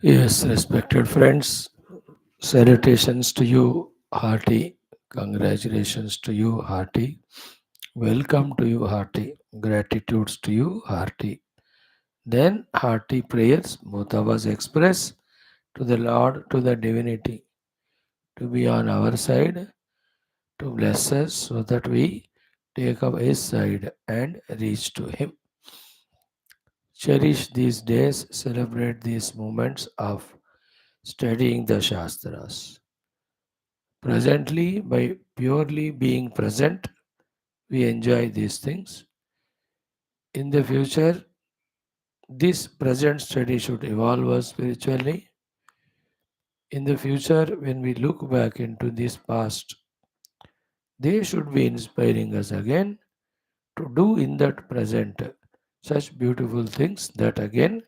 Yes, respected friends, salutations to you, hearty. Congratulations to you, hearty. Welcome to you, hearty. Gratitudes to you, hearty. Then, hearty prayers, both of us express to the Lord, to the divinity, to be on our side, to bless us so that we take up His side and reach to Him. Cherish these days, celebrate these moments of studying the Shastras. Presently, by purely being present, we enjoy these things. In the future, this present study should evolve us spiritually. In the future, when we look back into this past, they should be inspiring us again to do in that present such beautiful things that again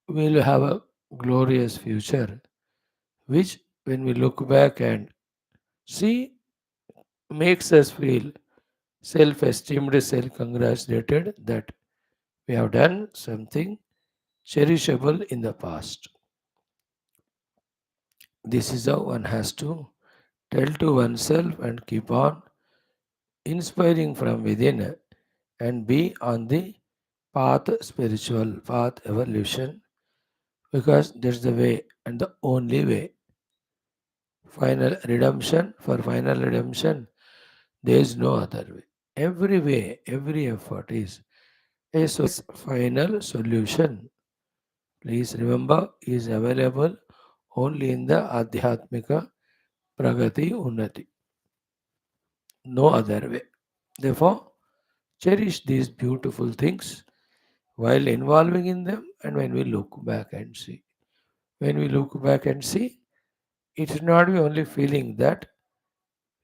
will have a glorious future, which when we look back and see makes us feel self esteemed, self congratulated that we have done something cherishable in the past. This is how one has to tell to oneself and keep on inspiring from within and be on the path, spiritual path, evolution, because that's the way and the only way. For final redemption, there is no other way. Every way, every effort is a final solution. Please remember, is available only in the Adhyatmika Pragati Unnati. No other way. Therefore, cherish these beautiful things while involving in them and when we look back and see. When we look back and see, it should not be only feeling that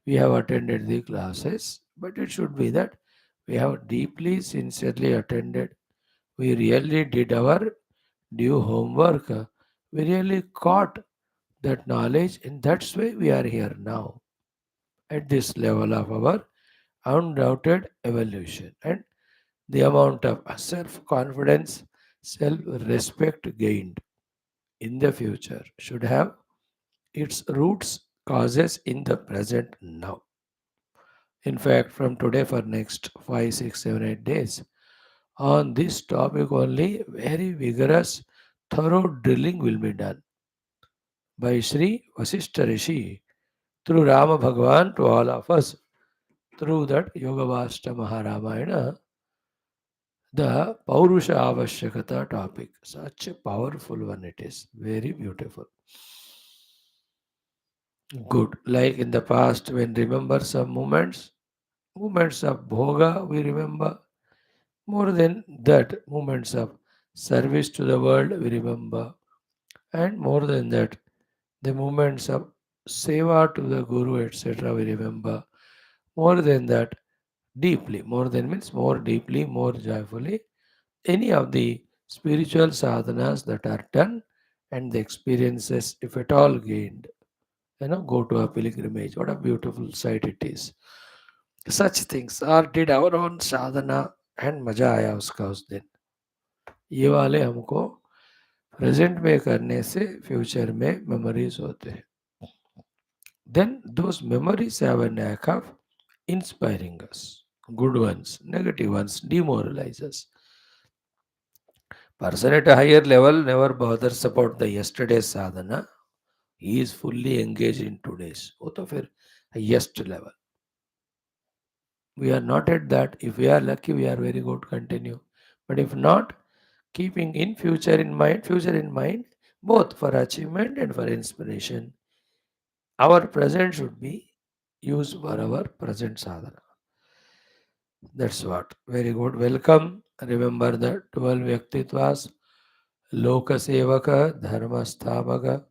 we have attended the classes, but it should be that we have deeply, sincerely attended. We really did our due homework. We really caught that knowledge, and that's why we are here now at this level of our undoubted evolution. And the amount of self confidence, self respect gained in the future should have its roots, causes in the present now. In fact, from today for next 5, 6, 7, 8 days, on this topic only, very vigorous, thorough drilling will be done by Sri Vasishtha Rishi through Rama Bhagavan to all of us through that Yoga Vasta Maharamayana, the Paurusha Avashyakata topic. Such a powerful one it is. Very beautiful. Good. Like in the past, when remember some moments of bhoga, we remember. More than that, moments of service to the world, we remember. And more than that, the moments of seva to the Guru, etc., we remember. More than that, deeply. More than means more deeply, more joyfully. Any of the spiritual sadhanas that are done and the experiences, if at all gained, go to a pilgrimage. What a beautiful sight it is. Such things or did our own sadhana and मजा आया उसका उस दिन ये वाले हमको present में करने से फ्यूचर में मेमोरीज होते हैं then those memories have a knack of inspiring us good ones negative ones demoralize us person at a higher level never bothers about the yesterday's sadhana he is fully engaged in today's वो तो फिर highest level we are not at that if we are lucky we are very good continue but if not keeping in future in mind both for achievement and for inspiration our present should be used for our present sadhana. That's what. Very good. Welcome. Remember the 12 Vyaktitvas. Lokasevaka, Dharmasthamaka,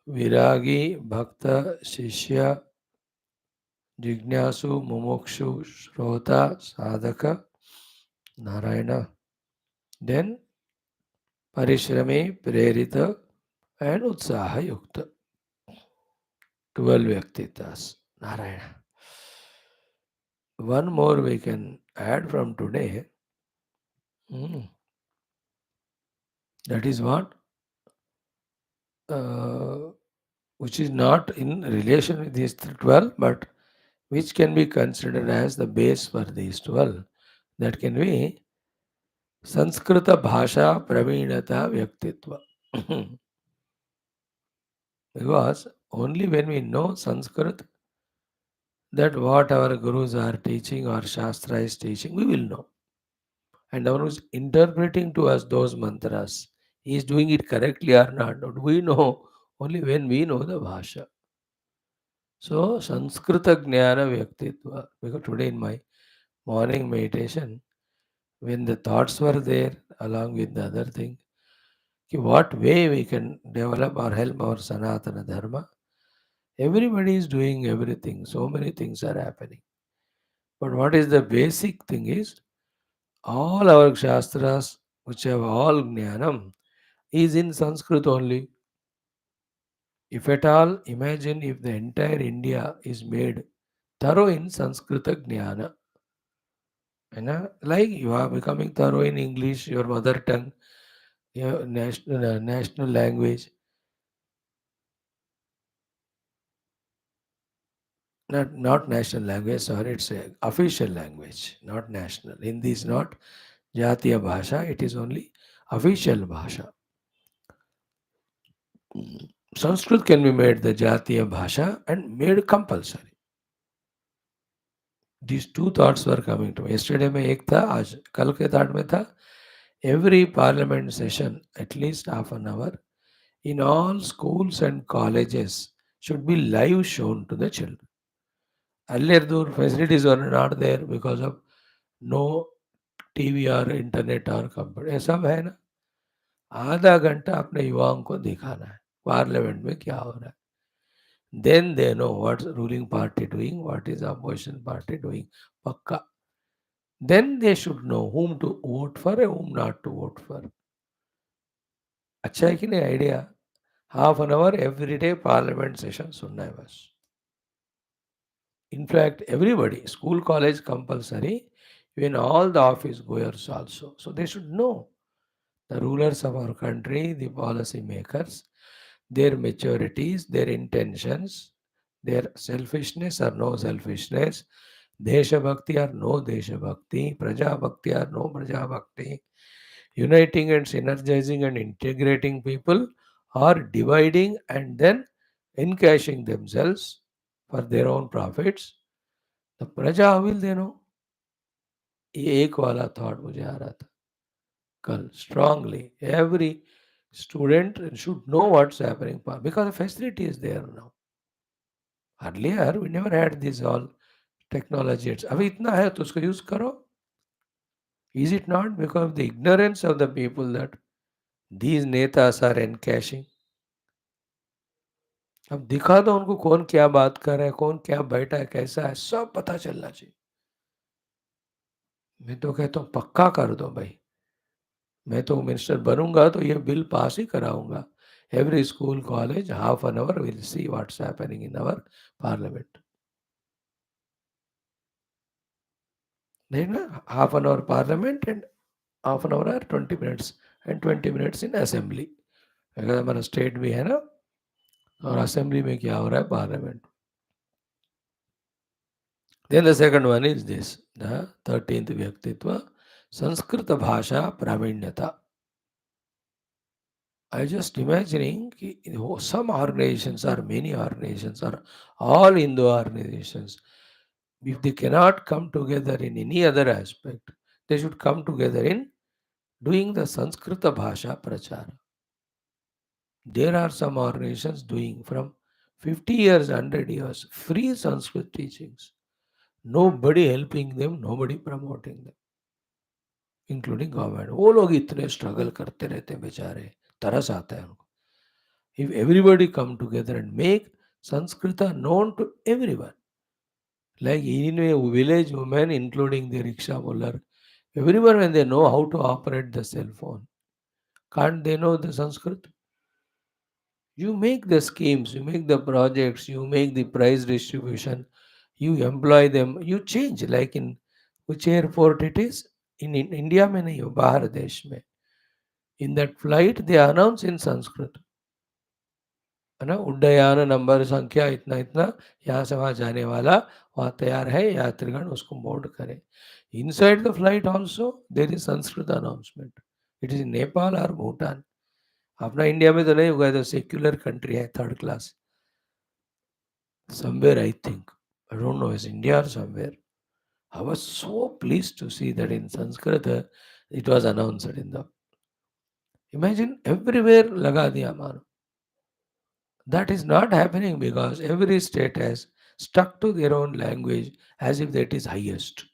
Viragi, Bhakta, Shishya, Jignasu, Mumukshu, Shrota, Sadhaka, Narayana. Then Parishrami, Prerita, and Utsaha Yukta. 12 Vyaktitvas. Narayana. One more we can add from today. Hmm. That is what, uh, which is not in relation with these 12, but which can be considered as the base for these 12. That can be Sanskrita Bhasha Praveenata Vyaktitva. Because only when we know Sanskrit, that what our gurus are teaching or Shastra is teaching, we will know. And our who is interpreting to us those mantras, he is doing it correctly or not. We know only when we know the Bhasha. So, Sanskrita Jnana Vyaktitva. Because today in my morning meditation, when the thoughts were there along with the other thing, what way we can develop or help our Sanatana Dharma. Everybody is doing everything. So many things are happening. But what is the basic thing is all our Shastras, which have all Jnanam, is in Sanskrit only. If at all, imagine if the entire India is made thorough in Sanskrita Jnana. Like you are becoming thorough in English, your mother tongue, your national language. Not national language, sorry, it's a official language, not national. Hindi is not Jatiya Bhasha, it is only official Bhasha. Sanskrit can be made the Jatiya Bhasha and made compulsory. These two thoughts were coming to me. Yesterday में एक था, आज कल के thought में था. Every parliament session, at least half an hour, in all schools and colleges should be live shown to the children. Earlier, the facilities were not there because of no TV और internet और computer ये सब है ना. आधा घंटा अपने युवाओं को दिखाना है पार्लियामेंट में क्या हो रहा है. Then they know what ruling party doing, what is opposition party doing. पक्का. Then they should know whom to vote for and whom not to vote for. अच्छा है कि नहीं idea. Half an hour every day parliament session सुनना है बस. In fact, everybody, school, college compulsory, even all the office goers also. So they should know the rulers of our country, the policy makers, their maturities, their intentions, their selfishness or no selfishness, Desha Bhakti or no Desha Bhakti, Praja Bhakti or no Praja Bhakti, uniting and synergizing and integrating people or dividing and then encashing themselves for their own profits. The Praja will they know. ये एक वाला thought मुझे आ रहा था कल strongly. Every student should know what's happening because the facility is there now. Earlier, we never had this all technology. अभी इतना है तो उसको use करो. Is it not because of the ignorance of the people that these netas are encashing? अब दिखा दो उनको कौन क्या बात कर रहा है, कौन क्या बैठा है, कैसा है, सब पता चलना चाहिए. मैं तो कहता हूँ पक्का कर दो भाई. मैं तो मिनिस्टर बनूंगा तो ये बिल पास ही कराऊंगा. Every school, college, half an hour we'll see what's happening in our parliament. नहीं ना, half an hour parliament and half an hour or 20 minutes and 20 minutes in assembly. अगर हमारा स्टेट भी है ना, और असेंबली में क्या हो रहा है parliament. Then the second one is this, the 13th Vyaktitva, Sanskrita Bhasha Pravinyata. I just imagining some organizations or many organizations or all Hindu organizations, if they cannot come together in any other aspect, they should come together in doing the Sanskrita Bhasha Prachara. There are some organizations doing from 50 years, 100 years, free Sanskrit teachings. Nobody helping them, nobody promoting them, including government. वो लोग इतने struggle करते रहते हैं बेचारे, तरस आता है उनको. If everybody come together and make Sanskrita known to everyone, like in a village women, including the rickshaw puller, everyone when they know how to operate the cell phone, can't they know the Sanskrit? You make the schemes, you make the projects, you make the price distribution, you employ them, you change. Like in which airport it is, in India में नहीं हो, बाहर देश में. In that flight, they announce in Sanskrit, है ना, उड्डयन number संख्या इतना इतना, यहाँ से वहाँ जाने वाला वहाँ तैयार है, यात्रीगण उसको बोर्ड करें. Inside the flight also there is Sanskrit announcement. It is in Nepal or Bhutan. अपना इंडिया में तो नहीं होगा, तो सेक्युलर कंट्री है, third class. Somewhere I think, I don't know, is India or somewhere. I was so pleased to see that in Sanskrit it was announced in the. Imagine everywhere लगा दिया मानो. That is not happening because every state has stuck to their own language as if that is highest.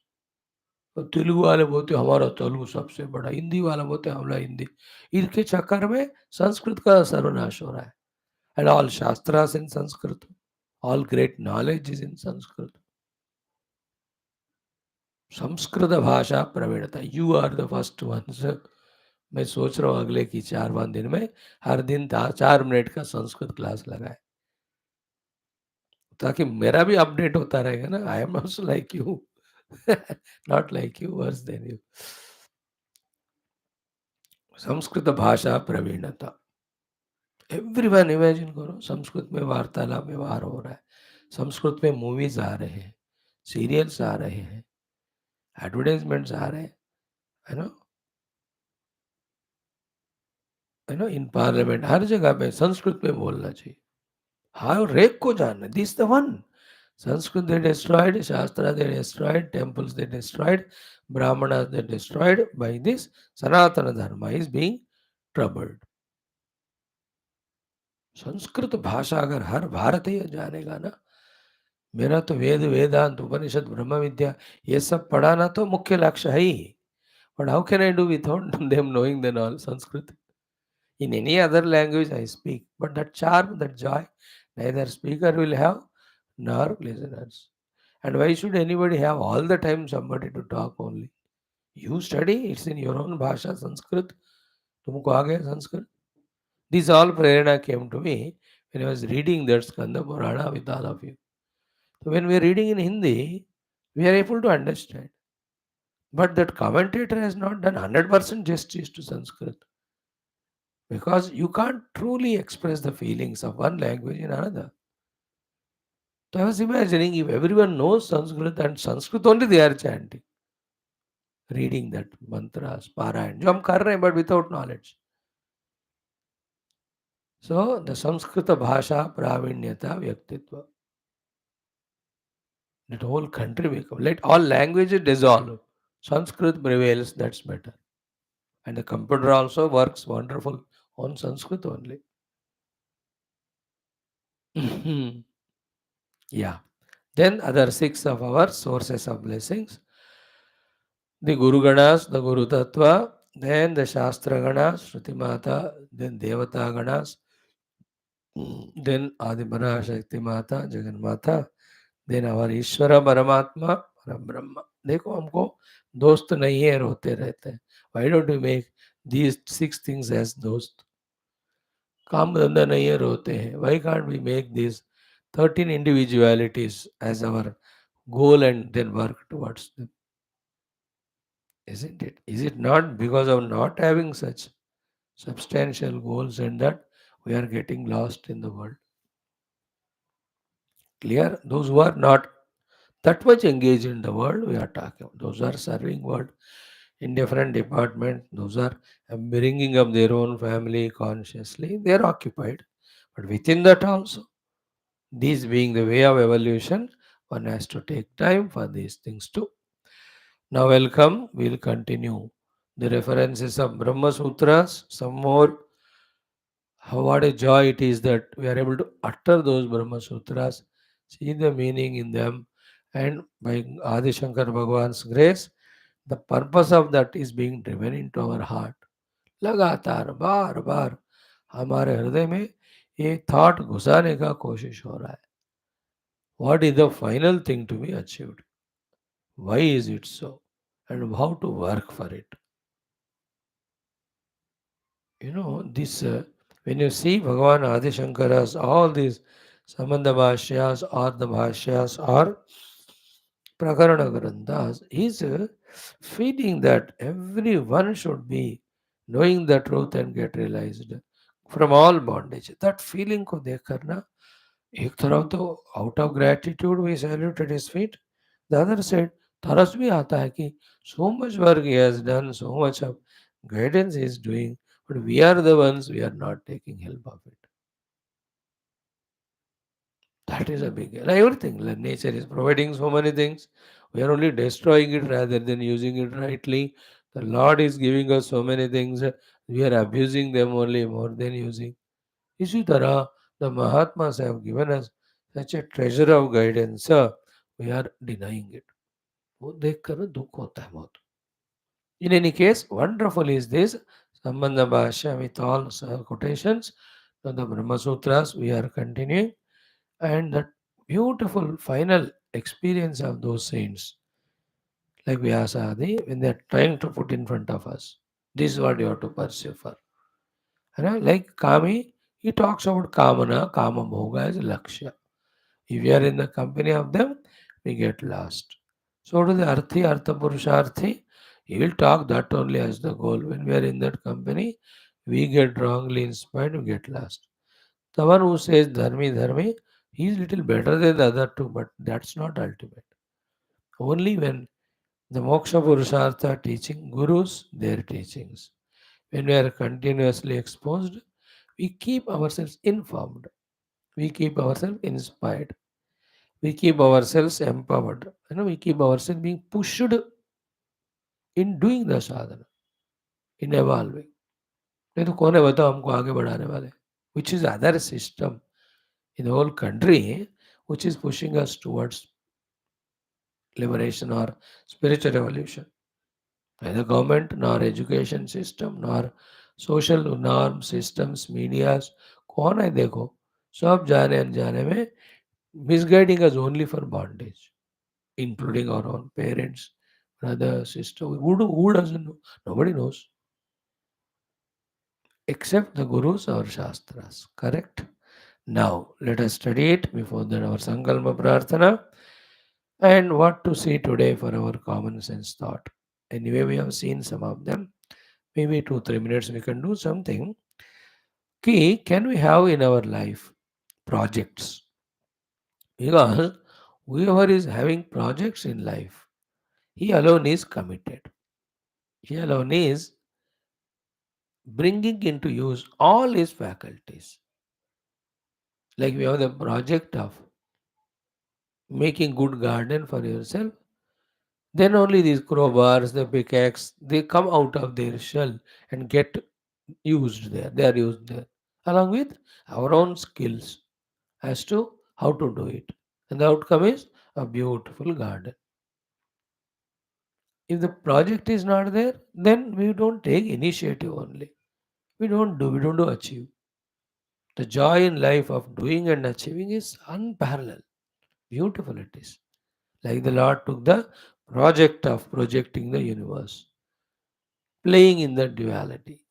तो तेलुगु वाले बोलते हमारा तेलुगु सबसे बड़ा, हिंदी वाला बोलते हमारा हिंदी. इनके चक्कर में संस्कृत का सर्वनाश हो रहा है. And all shastras in Sanskrit, all great knowledge is in Sanskrit. Sanskrit भाषा प्रवीणता, you are the first ones. मैं सोच रहा हूँ अगले की 4-5 दिन में हर दिन 4 मिनट का संस्कृत क्लास लगाए, ताकि मेरा भी अपडेट होता रहेगा ना. I am also like you, not like you, worse than you. Sanskrit भाषा प्रवीणता. एवरीवन इमेजिन करो, संस्कृत में वार्तालाप व्यवहार हो रहा है, संस्कृत में मूवीज आ रहे हैं, सीरियल्स आ रहे हैं, एडवर्टाइजमेंट्स आ रहे हैं, है ना, है ना, इन पार्लियामेंट हर जगह पे संस्कृत में बोलना चाहिए. हर रेक को जानना, this the one. Sanskrit they destroyed, Shastra they destroyed, temples they destroyed, Brahmanas they destroyed. By this, Sanatana Dharma is being troubled. Sanskrit भाषा अगर हर भारतीय जानेगा ना, मेरा तो वेद वेदांत उपनिषद ब्रह्म विद्या ये सब पढ़ाना तो मुख्य लक्ष्य है ही. But how can I do without them knowing the knowledge Sanskrit. In any other language I speak, but that charm, that joy, neither speaker will have nor listeners. And why should anybody have all the time somebody to talk only? You study, it's in your own bhasha, Sanskrit. तुमको आ गया Sanskrit. This all prerana came to me when I was reading that Skanda Purana with all of you. So when we are reading in Hindi, we are able to understand. But that commentator has not done 100% justice to Sanskrit. Because you can't truly express the feelings of one language in another. So I was imagining if everyone knows Sanskrit and Sanskrit only they are chanting, reading that mantras, parayan, जो हम कर रहे हैं but without knowledge. So the Samskrita bhasha pravinyata vyaktitva. That whole country become, let all languages dissolve. Sanskrit prevails, that's better. And the computer also works wonderful on Sanskrit only. Yeah. Then other 6 of our sources of blessings. The Guru Ganas, the Guru Tattva, then the Shastra Ganas, Shruti Mata, then Devata Ganas, then Adibara Shakti Mata, Jagan Mata, then our Ishvara Paramatma, Parabrahma. देखो हमको दोस्त नहीं है, रोते रहते हैं. Why don't we make these 6 things as दोस्त? काम धंधा नहीं है, रोते हैं. Why can't we make these 13 individualities as our goal and then work towards them? Isn't it? Is it not because of not having such substantial goals and that we are getting lost in the world? Clear? Those who are not that much engaged in the world, we are talking. Those are serving world in different departments. Those are bringing up their own family consciously. They are occupied. But within that also, this being the way of evolution, one has to take time for these things too. Now welcome, we'll continue the references of Brahma Sutras, some more. What a joy it is that we are able to utter those Brahma Sutras, see the meaning in them, and by Adi Shankar Bhagwan's grace, the purpose of that is being driven into our heart. लगातार बार बार हमारे हृदय में ये thought घुसाने का कोशिश हो रहा है. What is the final thing to be achieved? Why is it so? And how to work for it? You know, this when you see Bhagavan Adi Shankara's all these Sambandha Bhashyas or the Bhashyas or Prakarana Granthas, he's feeling that everyone should be knowing the truth and get realized from all bondage. That feeling को देखकर ना एक तरफ तो out of gratitude we salute at his feet. The other side तरस भी आता है कि so much work he has done, so much of guidance he is doing, but we are the ones we are not taking help of it. That is a big everything. Like nature is providing so many things. We are only destroying it rather than using it rightly. The Lord is giving us so many things. We are abusing them only more than using. इसी तरह the Mahatmas have given us such a treasure of guidance. We are denying it. वो देखकर ना दुख होता है बहुत. In any case, wonderful is this Sambandha Bhashya with all quotations. Now the Brahma Sutras we are continuing, and that beautiful final experience of those saints like Vyasadi when they are trying to put in front of us. This is what you have to pursue for. Like Kami, he talks about Kamana, Kama Bhoga as Lakshya. If we are in the company of them, we get lost. So to the Arthi, Artha Purusharthi, he will talk that only as the goal. When we are in that company, we get wrongly inspired, we get lost. The one who says Dharmi, Dharmi, he is little better than the other two, but that's not ultimate. Only when the Moksha Purushartha teaching, Gurus, their teachings. When we are continuously exposed, we keep ourselves informed, we keep ourselves inspired, we keep ourselves empowered, we keep ourselves being pushed in doing the sadhana, in evolving. नहीं तो कौन है बताओ हमको आगे बढ़ाने वाले? Which is other system in the whole country which is pushing us towards liberation or spiritual revolution. Neither government nor education system nor social norm systems, medias, कौन है देखो सब जाने अनजाने में misguiding us only for bondage, including our own parents, brother, sister. Who doesn't know? Nobody knows except the gurus or shastras. Correct? Now, let us study it before that our Sankalpa Prarthana and what to see today for our common sense thought. Anyway, we have seen some of them. Maybe 2 3 minutes we can do something. Key, can we have in our life projects? Because whoever is having projects in life, he alone is committed. He alone is bringing into use all his faculties. Like we have the project of making good garden for yourself, then only these crowbars, the pickaxe, they come out of their shell and get used there. They are used there along with our own skills as to how to do it. And the outcome is a beautiful garden. If the project is not there, then we don't take initiative only. We don't do achieve. The joy in life of doing and achieving is unparalleled. Beautiful it is. Like the Lord took the project of projecting the universe, playing in the duality.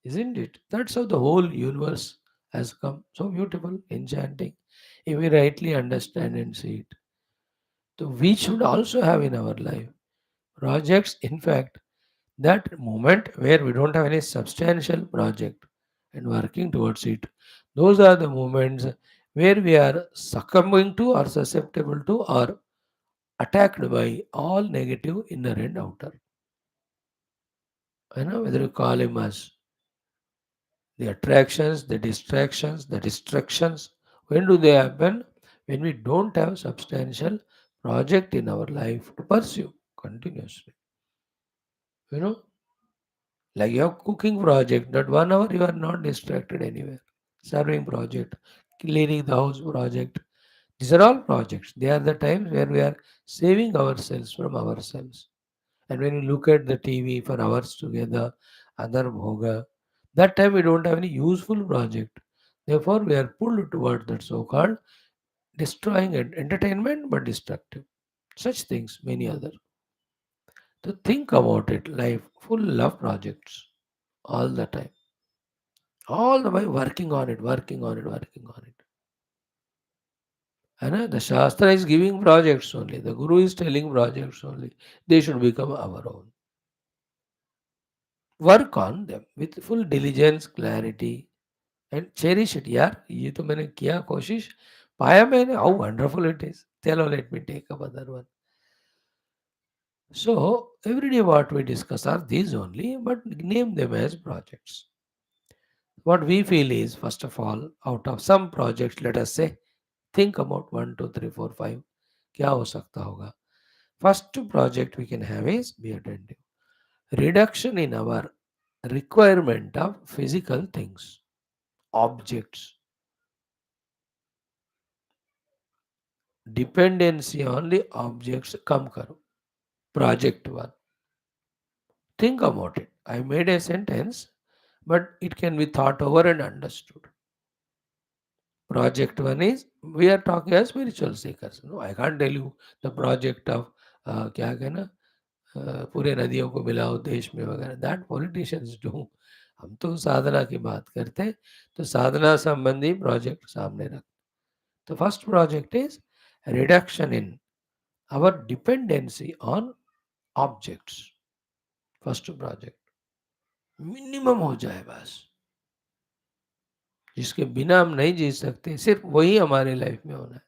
Isn't it? That's how the whole universe has come. So beautiful, enchanting. If we rightly understand and see it. So we should also have in our life projects, in fact, that moment where we don't have any substantial project and working towards it, those are the moments where we are succumbing to or susceptible to or attacked by all negative inner and outer. Whether you call him as the attractions, the distractions, the distractions. When do they happen? When we don't have substantial project in our life to pursue continuously. You know, like your cooking project, that 1 hour you are not distracted anywhere. Serving project, cleaning the house project. These are all projects. They are the times where we are saving ourselves from ourselves. And when you look at the TV for hours together, other bhoga, that time we don't have any useful project. Therefore, we are pulled toward that so-called destroying entertainment but destructive. Such things, many other. To think about it, life full of projects all the time. All the way working on it, working on it, working on it. And the Shastra is giving projects only. The Guru is telling projects only. They should become our own. work on them with full diligence, clarity, and cherish it. यार ये तो मैंने किया कोशिश, पाया मैंने, how wonderful it is. चलो let me take up other one. So every day what we discuss are these only, but name them as projects. What we feel is, first of all, out of some projects, let us say, think about 1, 2, 3, 4, 5. क्या हो सकता होगा? First project we can have is be attentive. Reduction in our requirement of physical things, objects, dependency on the objects. Come karo. Project 1. Think about it. I made a sentence, but it can be thought over and understood. Project 1 is we are talking as spiritual seekers. No, I can't tell you the project of क्या कहना पूरे नदियों को मिलाओ देश में वगैरह. That politicians do. हम तो साधना की बात करते हैं, तो साधना संबंधी प्रोजेक्ट सामने रख. तो first project is reduction in our dependency on objects. First project minimum हो जाए बस, जिसके बिना हम नहीं जी सकते, सिर्फ वही हमारे लाइफ में होना है.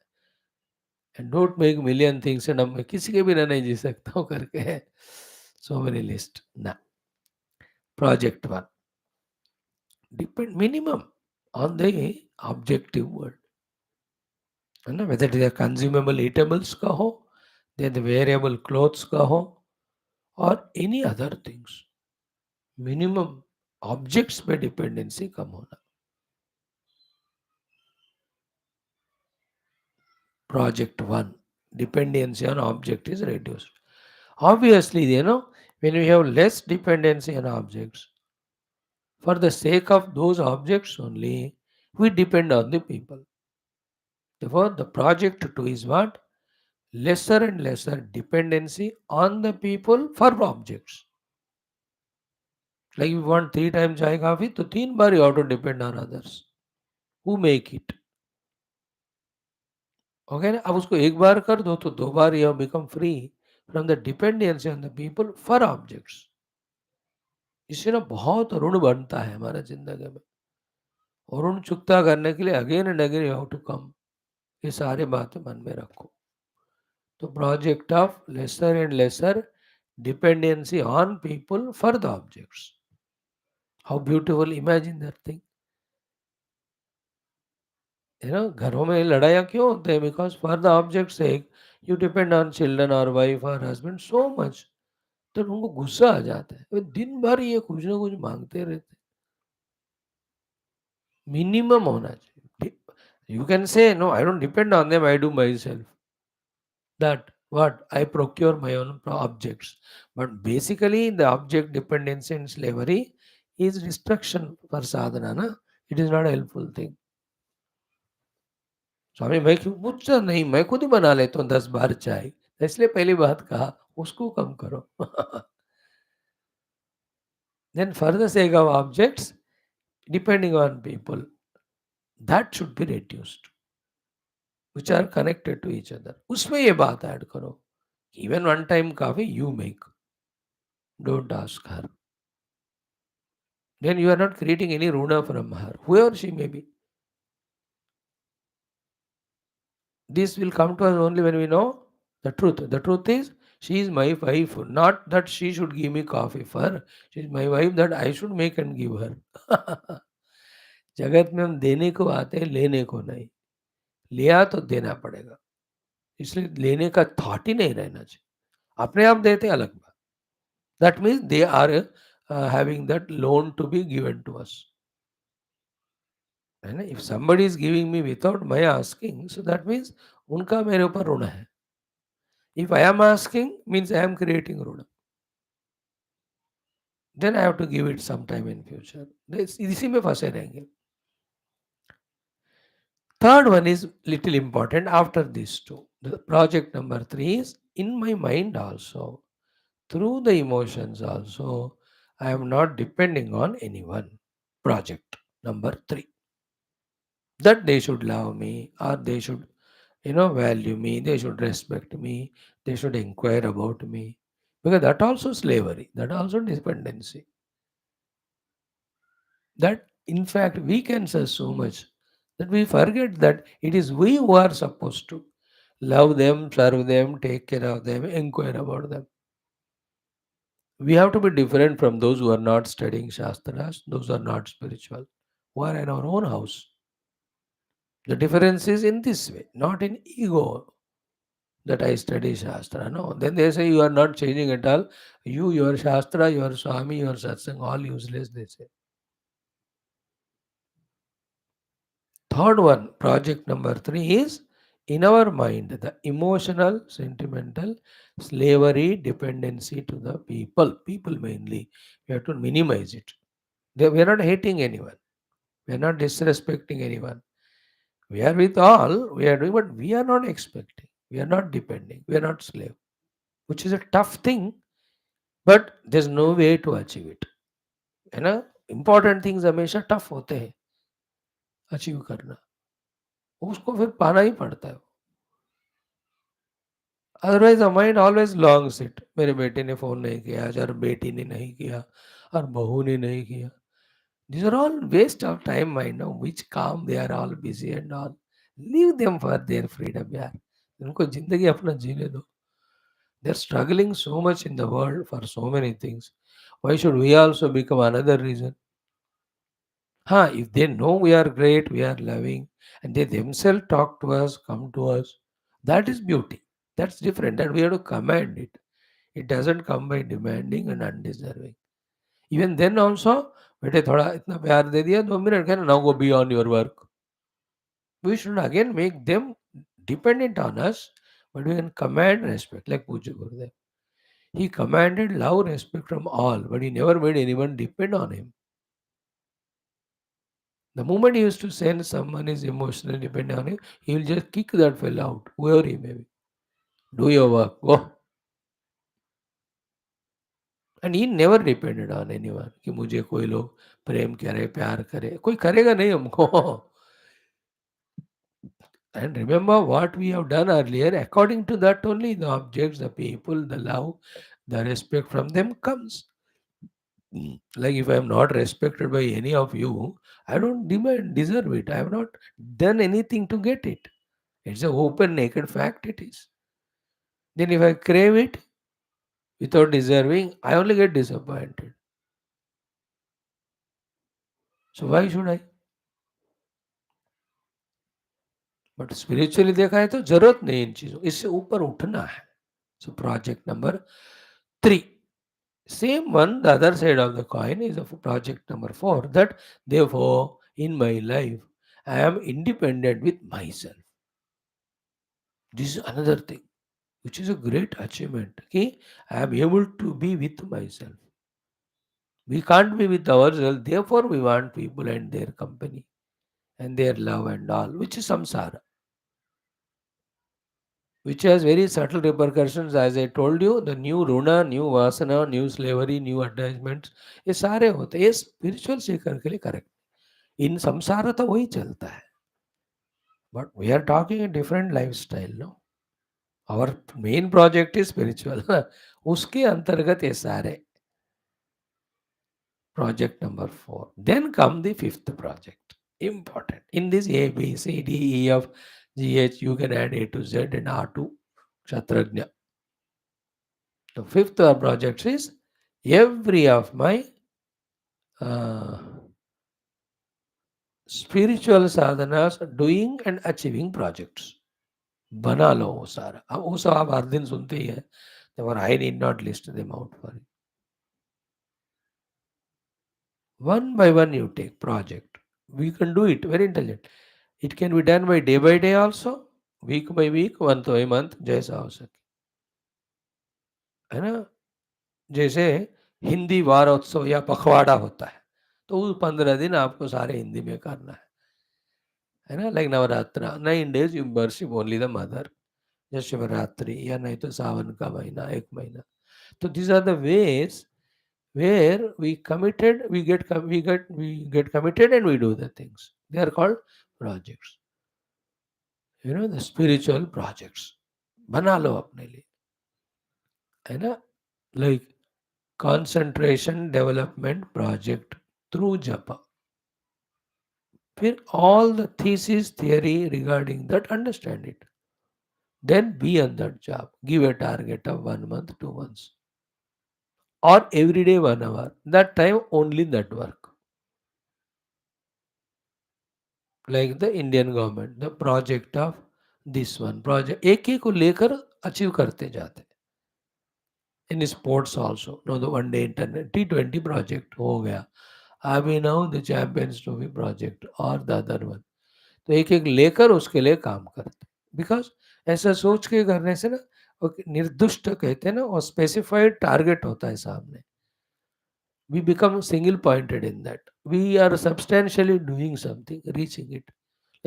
And don't make million things and मैं किसी के बिना नहीं जी सकता हूँ करके है सो मेनी लिस्ट ना. Project 1 depend minimum on the objective word, है ना. Whether it is consumable eatables का हो, देन वेरिएबल क्लोथ्स का हो, और any other things, minimum objects पे डिपेंडेंसी कम होना. Project 1, dependency on object is reduced. Obviously, when we have less dependency on objects, for the sake of those objects only, we depend on the people. Therefore, the project 2 is what? Lesser and lesser dependency on the people for objects. Like you want 3 times chai coffee, so 3 bar you have to depend on others who make it. Okay ना. अब उसको एक बार कर दो तो 2 बार you become free from the dependency on the people for objects. इससे ना बहुत ऋण बनता है हमारा जिंदगी में, और ऋण चुकता करने के लिए again and again you have to come. ये सारी बातें मन में रखो. तो project of lesser and lesser dependency on people for the objects. How beautiful, imagine that thing. घरों में लड़ाइयाँ क्यों होते हैं? Because for the object sake you depend on children और वाइफ और हस्बैंड सो मच, तो उनको गुस्सा आ जाता है. दिन भर ये कुछ ना कुछ मांगते रहते. मिनिमम होना चाहिए. You can say no, I don't depend on them, I do myself. That what I procure my own objects. But basically the object dependency and slavery is destruction for sadhana, na. It is not a helpful thing. स्वामी मैं क्यों मुझसे नहीं, मैं खुद ही बना लेता हूँ 10 बार चाय. इसलिए पहली बात कहा उसको कम करो. Then for the sake of objects depending on people, that should be reduced, which are connected to each other. उसमें ये बात ऐड करो. Even one time coffee you make, don't ask her. Then you are not creating any runa from her, whoever she may be. This will come to us only when we know the truth. The truth is, she is my wife, not that she should give me coffee for her. She is my wife that I should make and give her. जगत में हम देने को आते हैं, लेने को नहीं. लिया तो देना पड़ेगा, इसलिए लेने का थॉट ही नहीं रहना चाहिए. अपने आप देते अलग बात. That means they are having that loan to be given to us. है ना. If somebody is giving me without my asking, so that means उनका मेरे ऊपर ऋण है. If I am asking means I am creating ऋण. Then I have to give it some time in future. इसी में फंसे रहेंगे. Third one is little important after these two. The project number 3 is in my mind also. Through the emotions also, I am not depending on anyone. Project number 3. That they should love me, or they should, value me, they should respect me, they should inquire about me. Because that also slavery, that also dependency. That in fact weakens us so much that we forget that it is we who are supposed to love them, serve them, take care of them, inquire about them. We have to be different from those who are not studying Shastras, those who are not spiritual, who are in our own house. The difference is in this way, not in ego that I study Shastra. No, then they say you are not changing at all. You, your Shastra, your Swami, your Satsang, all useless, they say. Third one, project number three is in our mind, the emotional, sentimental slavery, dependency to the people mainly. We have to minimize it. We are not hating anyone. We are not disrespecting anyone. We are with all, we are doing, but we are not expecting. We are not depending. We are not slave, which is a tough thing, but there's no way to achieve it. है ना? Important things हमेशा tough होते हैं achieve करना, उसको फिर पाना ही पड़ता है. Otherwise the mind always longs it. मेरे बेटे ने फोन नहीं किया आज, और बेटी ने नहीं किया, और बहू ने नहीं किया. These are all waste of time, mind now. Which calm, they are all busy and all. Leave them for their freedom, यार. उनको जिंदगी अपना जीने दो. They're struggling so much in the world for so many things. Why should we also become another reason? Huh, if they know we are great, we are loving, and they themselves talk to us, come to us, that is beauty. That's different. And we have to command it. It doesn't come by demanding and undeserving. Even then also, बेटे थोड़ा इतना प्यार दे दिया 2 minute का, now go be on your work. We should again make them dependent on us, but we can command respect, like Puja Gurudev. He commanded love, respect from all, but he never made anyone depend on him. The moment he used to sense someone is emotionally dependent on him, he will just kick that fellow out, whoever he may be. Do your work, go. And he never depended on anyone कि मुझे कोई लोग प्रेम करे, प्यार करे. कोई करेगा नहीं हमको. And remember what we have done earlier, according to that only the objects, the people, the love, the respect from them comes. Like if I am not respected by any of you, I don't deserve it. I have not done anything to get it. It's a open, naked fact it is. Then if I crave it without deserving, I only get disappointed. So why should I? But spiritually देखा है तो जरूरत नहीं इन चीजों, इससे ऊपर उठना है. So project number 3. Same one, the other side of the coin is of project number 4, that therefore in my life I am independent with myself. This is another thing which is a great achievement. Okay? I am able to be with myself. We can't be with ourselves, therefore we want people and their company and their love and all, which is samsara, which has very subtle repercussions. As I told you, the new runa, new vasana, new slavery, new attachments, ये सारे होते हैं. ये spiritual Sikar के लिए correct. इन संसार तो वही चलता है, but we are talking a different lifestyle. No, our main project is spiritual. उसके अंतर्गत ये सारे. Project number 4. Then come the fifth project. Important. In this A, B, C, D, E, F, G, H, you can add A to Z and R to Kshatrajna. The fifth project is every of my uh, spiritual sadhanas doing and achieving projects. बना लो वो सारा. अब वो सब आप हर दिन सुनते ही हैं. Therefore, I need not list them out for you. One by one you take project. We can do it very intelligent. It can be done by day also, week by week, month by month, जैसा हो सके. है ना? जैसे हिंदी वारोत्सव या पखवाड़ा होता है, तो उस 15 दिन आपको सारे हिंदी में करना है ना? Like Navratra 9 days you worship only the mother. या शिवरात्रि, या नहीं तो सावन का महीना 1 महीना. तो these are the ways where we get committed and we do the things. They are called projects. The spiritual projects. बना लो अपने लिए, है ना? Like concentration development project through japa. फिर all the thesis theory regarding that, understand it. Then be on that job. Give a target of 1 month, 2 months, or every day 1 hour. That time only that work. Like the Indian government, the project of this one project, एक एक को लेकर achieve करते जाते हैं. In sports also, no, the one day internet T20 project हो गया. अभी now the Champions Trophy project और the other one. तो एक एक लेकर उसके लिए काम करते, बिकॉज ऐसा सोच के करने से ना, निर्दुष्ट कहते हैं ना, और स्पेसिफाइड टारगेट होता है सामने. We become single pointed in that, we are substantially doing something, reaching it.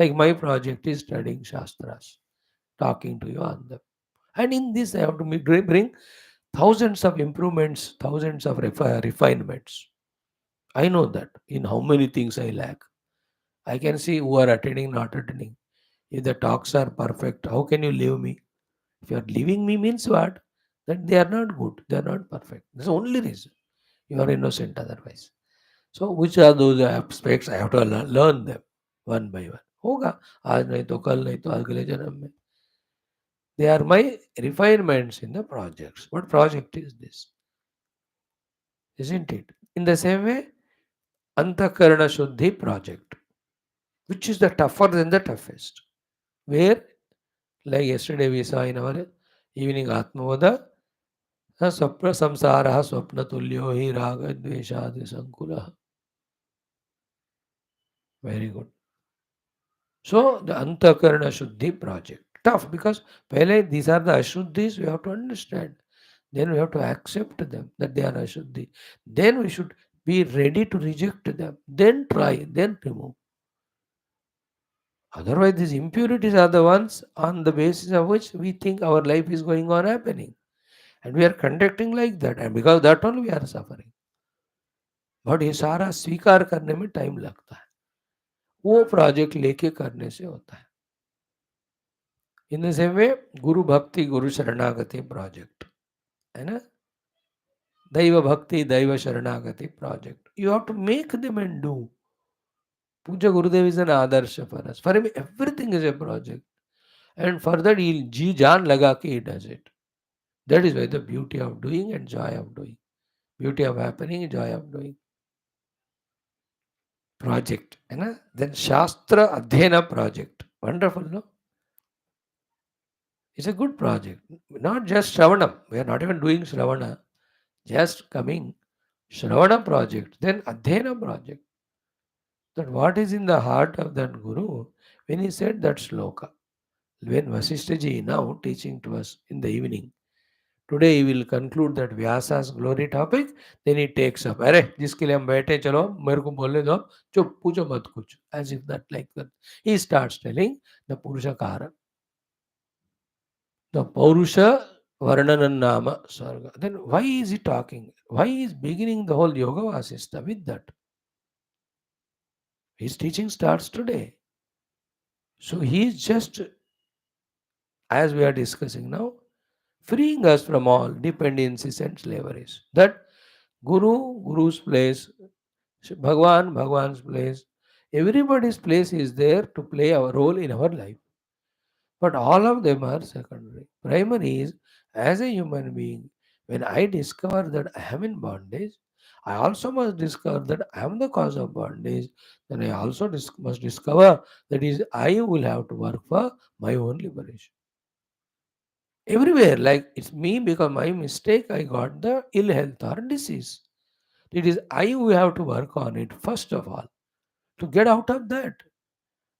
Like my project is studying shastras, talking to you on them. And in this, I have to bring thousands of improvements, thousands of refinements. I know that in how many things I lack. I can see who are attending, not attending. If the talks are perfect, how can you leave me? If you are leaving me means what? That they are not good, they are not perfect. That's the only reason. You are innocent otherwise. So which are those aspects? I have to learn them one by one. होगा, आज नहीं तो कल, नहीं तो अगले जन्म में. They are my refinements in the projects. What project is this? Isn't it? In the same way, Antakarana Shuddhi project, which is the tougher than the toughest. Where, like yesterday we saw in our evening Atmavoda, स्वप्न संसारः स्वप्नतुल्यो हि रागद्वेषादि संकुलः. Very good. So the Antakarana Shuddhi project. Tough because pehle these are the Ashuddhis we have to understand. Then we have to accept them that they are Ashuddhi. Then we should be ready to reject them. Then try, then remove. Otherwise, these impurities are the ones on the basis of which we think our life is going on happening. And we are conducting like that. And because that only we are suffering. But ये सारा स्वीकार करने में time लगता है, वो project लेके करने से होता है. इन द सेम वे गुरु भक्ति गुरु शरणागति प्रोजेक्ट है ना, दैव bhakti daiva sharanagati project, you have to make them and do. Pujya Gurudev is an adarsh for us, for him everything is a project, and for that he जी जान लगा के he does it. That is why the beauty of doing and joy of doing, beauty of happening, joy of doing. Project, है ना. Then Shastra Adhyana project. Wonderful, no? It's a good project. Not just Shravanam. We are not even doing Shravana. Just coming. Shravana project. Then Adhyana project. That what is in the heart of that Guru when he said that sloka. When Vasishtha ji now teaching to us in the evening. Today he will conclude that Vyasa's glory topic. Then he takes up. अरे जिसके लिए हम बैठे चलो मेरे को बोलने दो, चुप पूछो मत कुछ. As if that like that. He starts telling the Purusha Kara. The Paurusha Varnanannama Sarga. Then why is he talking? Why is beginning the whole Yoga Vasistha with that? His teaching starts today. So he is just, as we are discussing now, freeing us from all dependencies and slaveries. That Guru, Guru's place, Bhagwan, Bhagwan's place, everybody's place is there to play our role in our life. But all of them are secondary. Primary is, as a human being, when I discover that I am in bondage, I also must discover that I am the cause of bondage. Then I also must discover that is I will have to work for my own liberation. Everywhere, like it's me because my mistake I got the ill health or disease. It is I who have to work on it first of all to get out of that.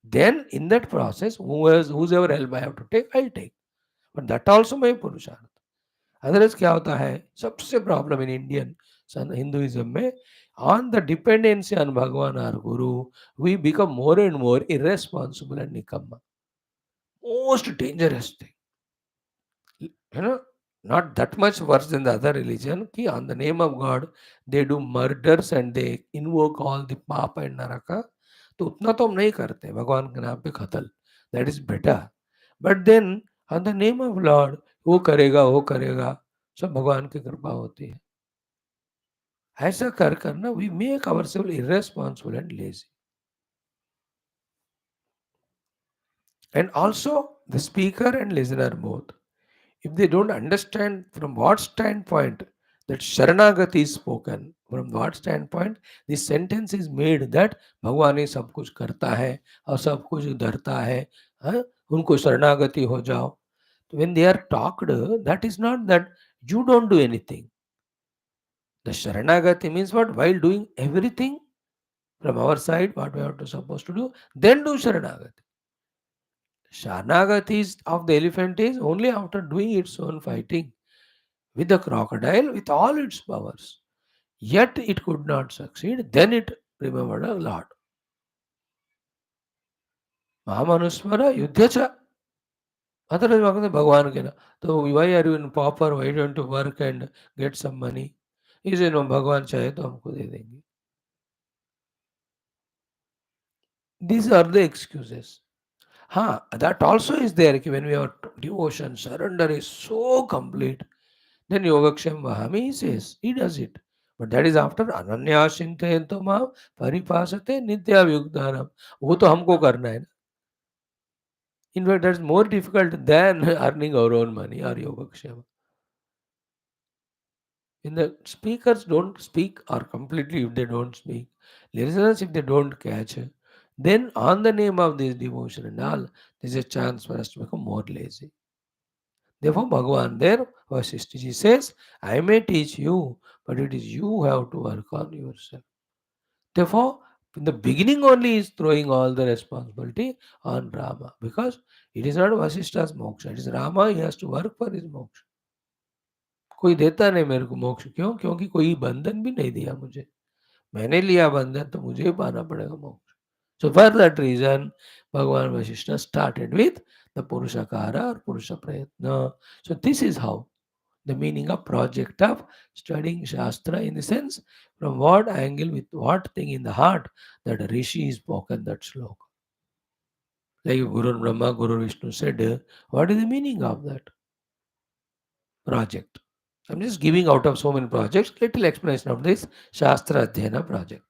Then in that process, whosoever help I have to take, I'll take. But that also my purushartha. Otherwise क्या होता है, सबसे problem in Indian Hinduism में, on the dependency on Bhagwan और guru we become more and more irresponsible and निकम्मा. Most dangerous thing, you know, not that much worse than the other religion ki on the name of God they do murders and they invoke all the papa and naraka. तो उतना तो हम नहीं करते भगवान के नाम पे कत्ल, that is better. But then on the name of Lord वो करेगा, सब भगवान की कृपा होती है. ऐसा कर करना we make ourself irresponsible and lazy. And also the speaker and listener both. If they don't understand from what standpoint that Sharanagati is spoken, from what standpoint this sentence is made that भगवान ही सब कुछ करता है और सब कुछ धरता है, हाँ, उनको शरणागति हो जाओ. When they are talked, that is not that you don't do anything. The Sharanagati means what? While doing everything from our side, what we are supposed to do, then do Sharanagati. Sharanagati of the elephant is only after doing its own fighting with the crocodile with all its powers. Yet it could not succeed. Then it remembered a Lord. Mahamanusmara Yudhyacha. Otherwise, Bhagavan ke na. So why are you in pauper? Why don't you work and get some money? He said, no, Bhagavan chahe to humko de denge. These are the excuses. That also is there. When we have devotion, surrender is so complete. Then Yogaksham Vahami says, he does it. But that is after Ananya Shintayanto Maam Paripasate Nitya Vyugdhanam. वो तो हमको करना है ना. In fact, that's more difficult than earning our own money or Yogakshama. When the speakers don't speak or completely if they don't speak, listeners if they don't catch, then on the name of this devotion and all, there's a chance for us to become more lazy. Therefore, Bhagavan there, Vasishtha says, I may teach you, but it is you who have to work on yourself. Therefore, in the beginning only is throwing all the responsibility on Rama because it is not Vasishta's moksha, it is Rama, he has to work for his moksha. कोई देता नहीं मेरे को मोक्ष, क्यों? क्योंकि कोई बंधन भी नहीं दिया मुझे. मैंने लिया बंधन तो मुझे ही पाना पड़ेगा मोक्ष. So for that reason, Bhagavan Vasishta started with the Purushakara or Purusha Prayatna. So this is how the meaning of project of studying Shastra in the sense from what angle with what thing in the heart that Rishi is spoken that sloka. Like Guru Brahma, Guru Vishnu said, what is the meaning of that project? I'm just giving out of so many projects, little explanation of this Shastra Adhyana project.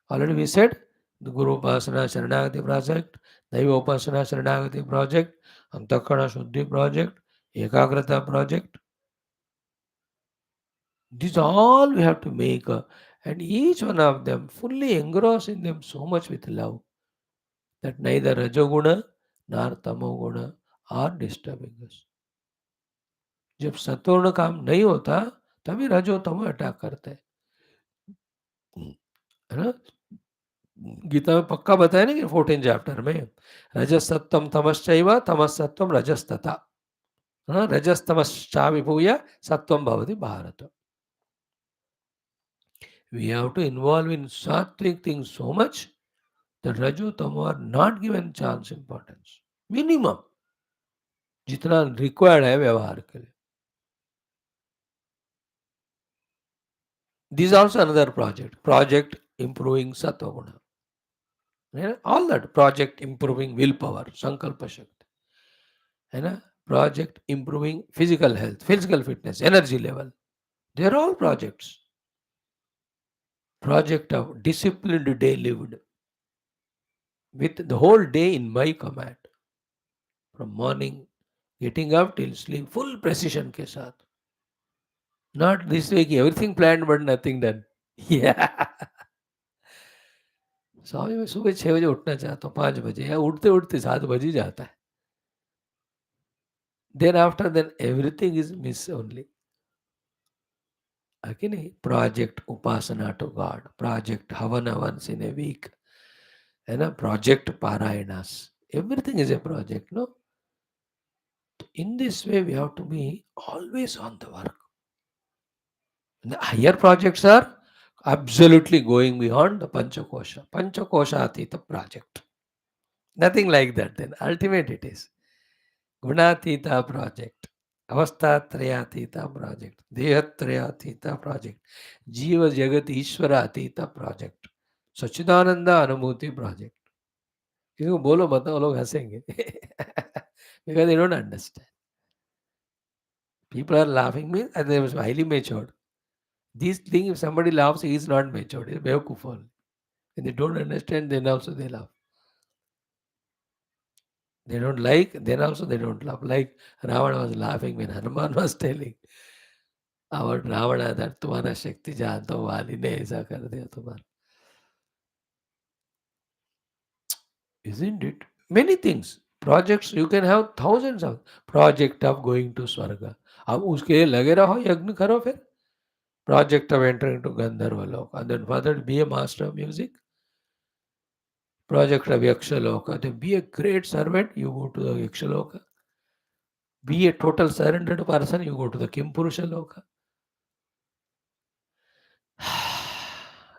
Already we said the Guru Upasana Sharanagati project, Daiva Upasana Sharanagati project, Antakana Shuddhi project, Ekagrata project. These all we have to make, and each one of them fully engross in them so much with love that neither Rajoguna nor Tamoguna are disturbing us. जब सत्वगुण काम नहीं होता तभी रजो तमो attack करते हैं, है ना. गीता में पक्का बताया ना कि 14 चैप्टर में रजसत्वम तमश्चैव तमसत्वम रजस्तथा, रजस्तमश्चा विभूय सत्वम भवति Bharat. We have to involve in sattvic things so much that Raju Tamo are not given chance importance. Minimum. जितना required है व्यवहार के लिए. This is also another project improving sattva. All that project improving willpower, sankalpa shakti. Project improving physical health, physical fitness, energy level. They are all projects. Project of disciplined day lived with the whole day in my command. From morning, getting up till sleep, full precision के साथ. Not this way कि everything planned but nothing done. Yeah. स्वामी मैं सुबह 6 बजे उठना चाहता हूँ, 5 बजे, या उठते उठते 7 बज ही जाता है. Then after then everything is miss only. Okay, नहीं? Project Upasana to God, project Havana once in a week, project Parayanas. Everything is a project, no? In this way, we have to be always on the work. The higher projects are absolutely going beyond the Panchakosha. Panchakosha Atita project. Nothing like that then. Ultimate it is. Gunatita project. Avastatrayatita project. Dehatrayatita project. Jiva Jagat Ishvara Atita project. Sachidananda Anubhuti project. किसी को बोलो बताओ लोग हंसेंगे because they don't understand. People are laughing means they are highly matured. These things, if somebody laughs, he is not matured. He is bewkufal. When they don't understand, then also they laugh. They don't like, then also they don't love. Like Ravana was laughing when Hanuman was telling about Ravana that तुम्हारा शक्ति जानता हूँ वाली ने ऐसा कर दिया तुम्हारा. Isn't it? Many things. Projects, you can have thousands of project of going to स्वर्ग. अब उसके लिए लगे रहो यज्ञ करो फिर. Project of entering to Gandharva Loka. And then further be a master of music. Project of Yakshaloka. Then be a great servant, you go to the Yakshaloka. Be a total surrendered person, you go to the Kimpurusha Loka.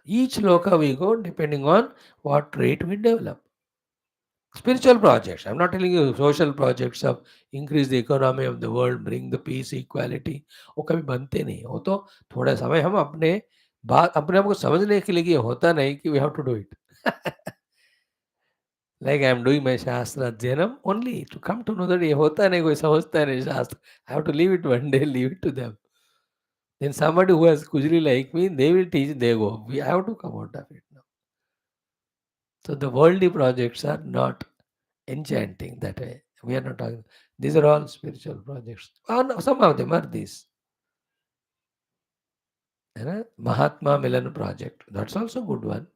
Each loka we go depending on what trait we develop. Spiritual projects. I'm not telling you social projects of increase the economy of the world, bring the peace, equality. वो कभी बनते नहीं. वो तो थोड़ा समय हम अपने बात अपने आप को समझने के लिए कि ये होता नहीं कि we have to do it. Like I am doing my Shastra Adhyanam only to come to know that ये होता नहीं कोई समझता नहीं शास्त्र. I have to leave it one day, leave it to them. Then somebody who has kujli like me, they will teach, they go. We have to come out of it now. So the worldly projects are not enchanting that way. We are not talking. These are all spiritual projects. No, some of them are these. Mahatma Milan project. That's also a good one.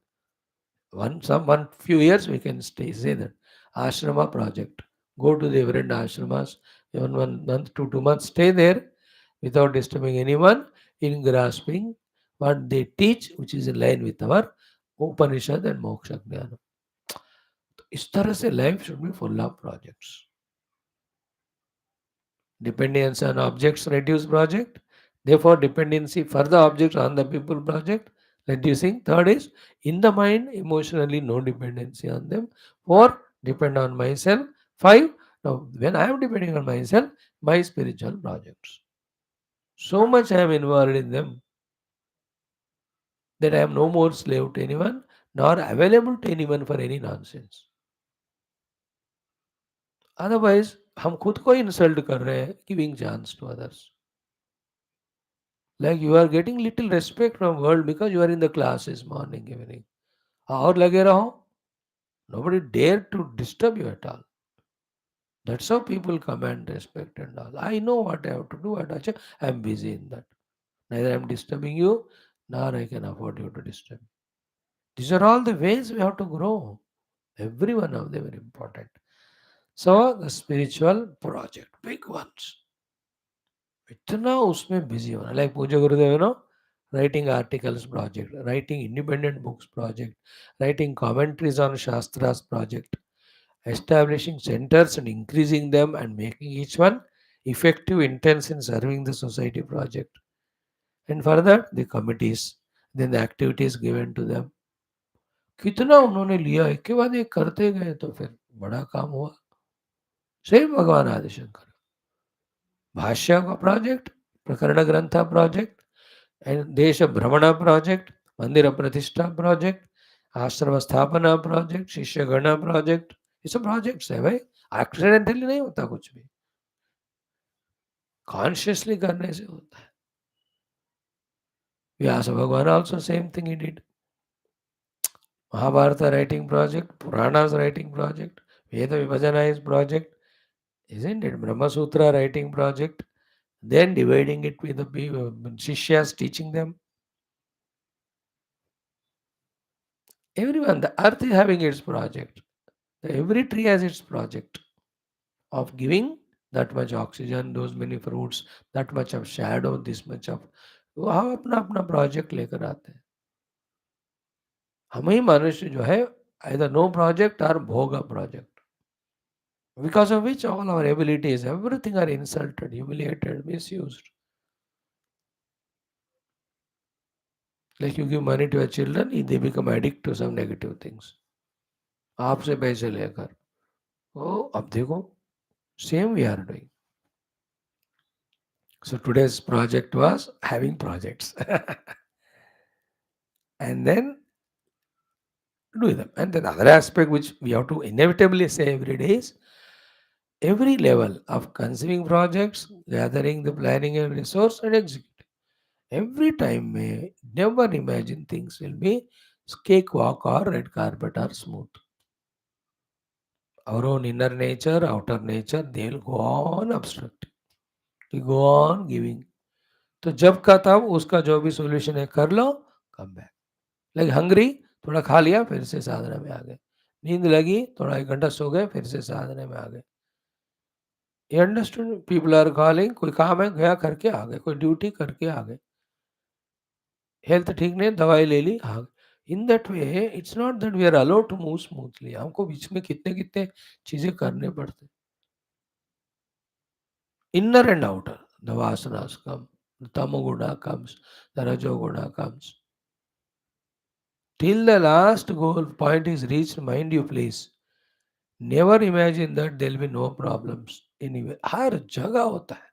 One few years we can say that. Ashrama project. Go to the different ashramas. Even 1 month to 2 months, stay there without disturbing anyone in grasping what they teach, which is in line with our Upanishad and Moksha Jnana. इस तरह से life should be full of projects. Dependence on objects reduce project. Therefore, dependency further objects on the people project reducing. Third is in the mind emotionally no dependency on them. Four depend on myself. Five now when I am depending on myself, my spiritual projects. So much I am involved in them that I am no more slave to anyone nor available to anyone for any nonsense. Otherwise, हम खुद को insult कर रहे हैं giving chance to others. Like you are getting little respect from world because you are in the classes morning, evening. और लगे रहो. Nobody dare to disturb you at all. That's how people command respect and all. I know what I have to do. I am busy in that. Neither I am disturbing you, nor I can afford you to disturb. These are all the ways we have to grow. Every one of them are important. So the spiritual project, big ones. इतना उसमें busy होना like पूज्य गुरुदेव no writing articles project, writing independent books project, writing commentaries on Shastras project, establishing centers and increasing them and making each one effective intense in serving the society project. And further, the committees, then the activities given to them. कितना उन्होंने लिया एक के बाद एक करते गए तो फिर बड़ा काम हुआ. सेम भगवान आदिशंकर भाष्य का प्रोजेक्ट, प्रकरण ग्रंथ प्रोजेक्ट, देश भ्रमण प्रोजेक्ट, मंदिर प्रतिष्ठा प्रोजेक्ट, आश्रम स्थापना प्रोजेक्ट, शिष्य गणना प्रोजेक्ट. ये सब प्रोजेक्ट्स है भाई. एक्सीडेंटली नहीं होता कुछ भी, कॉन्शियसली करने से होता है. Vyasa Bhagavan also same thing he did. Mahabharata writing project, Puranas writing project, Veda विभजनाइज project, isn't it? Brahma Sutra writing project, then dividing it with the Shishyas, teaching them. Everyone, the earth is having its project. Every tree has its project of giving that much oxygen, those many fruits, that much of shadow, this much of. वो हम अपना अपना project लेकर आते हैं. हम ही मनुष्य जो है either no project or bhoga project, because of which all our abilities, everything are insulted, humiliated, misused. Like you give money to your children, they become addict to some negative things. आपसे पैसे लेकर. Oh, अब देखो, same we are doing. So today's project was having projects. And then do them. And then other aspect which we have to inevitably say every day is every level of conceiving projects, gathering the planning and resource and executing. Every time may never imagine things will be cakewalk or red carpet or smooth. our own inner nature, outer nature, they will go on obstructing, they go on giving. तो जब का तब उसका जो भी solution है कर लो, come back. Like hungry, थोड़ा खा लिया फिर से साधना में आ गए। नींद लगी, थोड़ा 1 घंटा सो गए, फिर से साधना में आ गए। You understood? People are calling, कोई काम है गया करके आ गए, कोई ड्यूटी करके आ गए। हेल्थ ठीक नहीं, दवाई ले ली, आ गए। In that way it's not that we are allowed to move smoothly. हमको बीच में कितने-कितने चीज़ें करने पड़ते हैं। Inner and outer, the vasanas come, the tamoguna comes, the rajoguna comes. Till the last goal point is reached, mind you please, never imagine that there will be no problems anywhere. हर जगह होता है.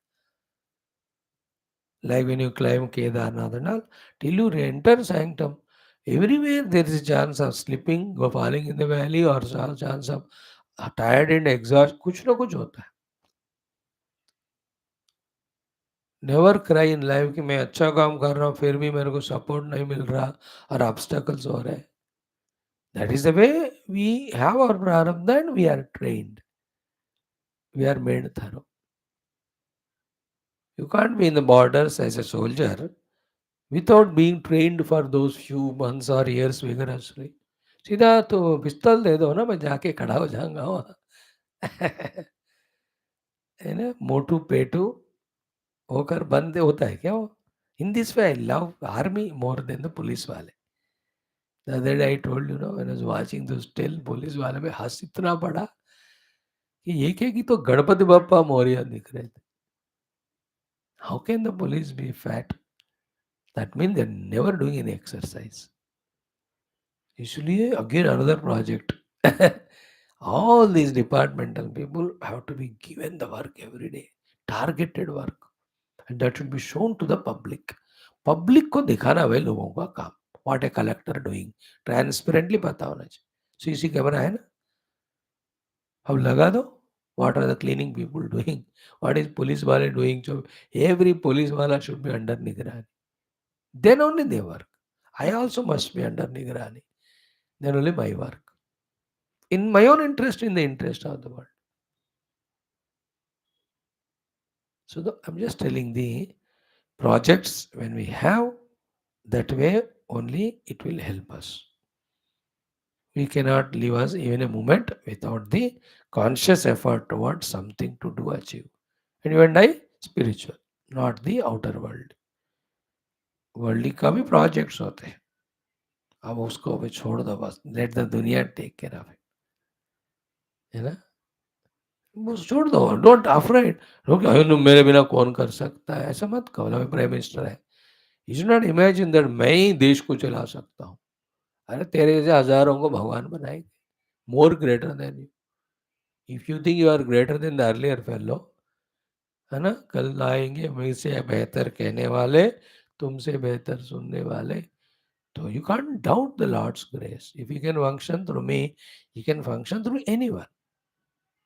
Like when you climb Kedarnath and all, till you enter sanctum, everywhere there is a chance of slipping, or falling in the valley, or chance of tired and exhausted. कुछ ना कुछ होता है. Never cry in life कि मैं अच्छा काम कर रहा हूँ फिर भी मेरे को सपोर्ट नहीं मिल रहा और ऑब्स्टेकल्स हो रहे हैं. That is the way we have our prarabdha and we are trained, we are made thorough. You can't be in the borders as a soldier without being trained for those few months और years vigorously. सीधा तो पिस्तौल दे दो ना, मैं जाके खड़ा हो जाऊंगा वहाँ. है ना, मोटू पेटू होकर बंद होता है क्या वो? In this way I love army more than the police वाले. The other day I told you, when I was watching those still police वाले में हंस इतना पड़ा कि ये क्या कि तो गणपति बप्पा मौर्य दिख रहे थे. How can the police be fat? That means they're never doing any exercise. इसलिए again another project. All these departmental people have to be given the work every day, targeted work, and that should be shown to the public. Public को दिखाना है लोगों का काम. What a collector doing, transparently पता होना चाहिए. CC camera है ना, अब लगा दो. What are the cleaning people doing? What is police wale doing? So every police wala should be under nigrani. Then only they work. I also must be under nigrani. Then only my work. In my own interest, in the interest of the world. So I'm just telling the projects when we have that way only it will help us. We cannot leave us even a moment without the conscious effort towards something to do achieve. And you and I, spiritual, not the outer world. Worldly का भी projects होते हैं. अब उसको भी छोड़ दो बस, लेट द दुनिया टेक केयर ऑफ इट. है ना, वो छोड़ दो, डोंट अफ्रेड. लोग मेरे बिना कौन कर सकता है, ऐसा मत कहो. मैं प्राइम मिनिस्टर है, you should not imagine that मैं ही देश को चला सकता हूँ. अरे तेरे जैसे हजारों को भगवान बनाएंगे, more greater than you. If you think you are greater than the earlier fellow, है ना, कल आएंगे मुझसे बेहतर कहने वाले, तुमसे बेहतर सुनने वाले. So you can't doubt the Lord's grace. If you can function through me, you can function through anyone.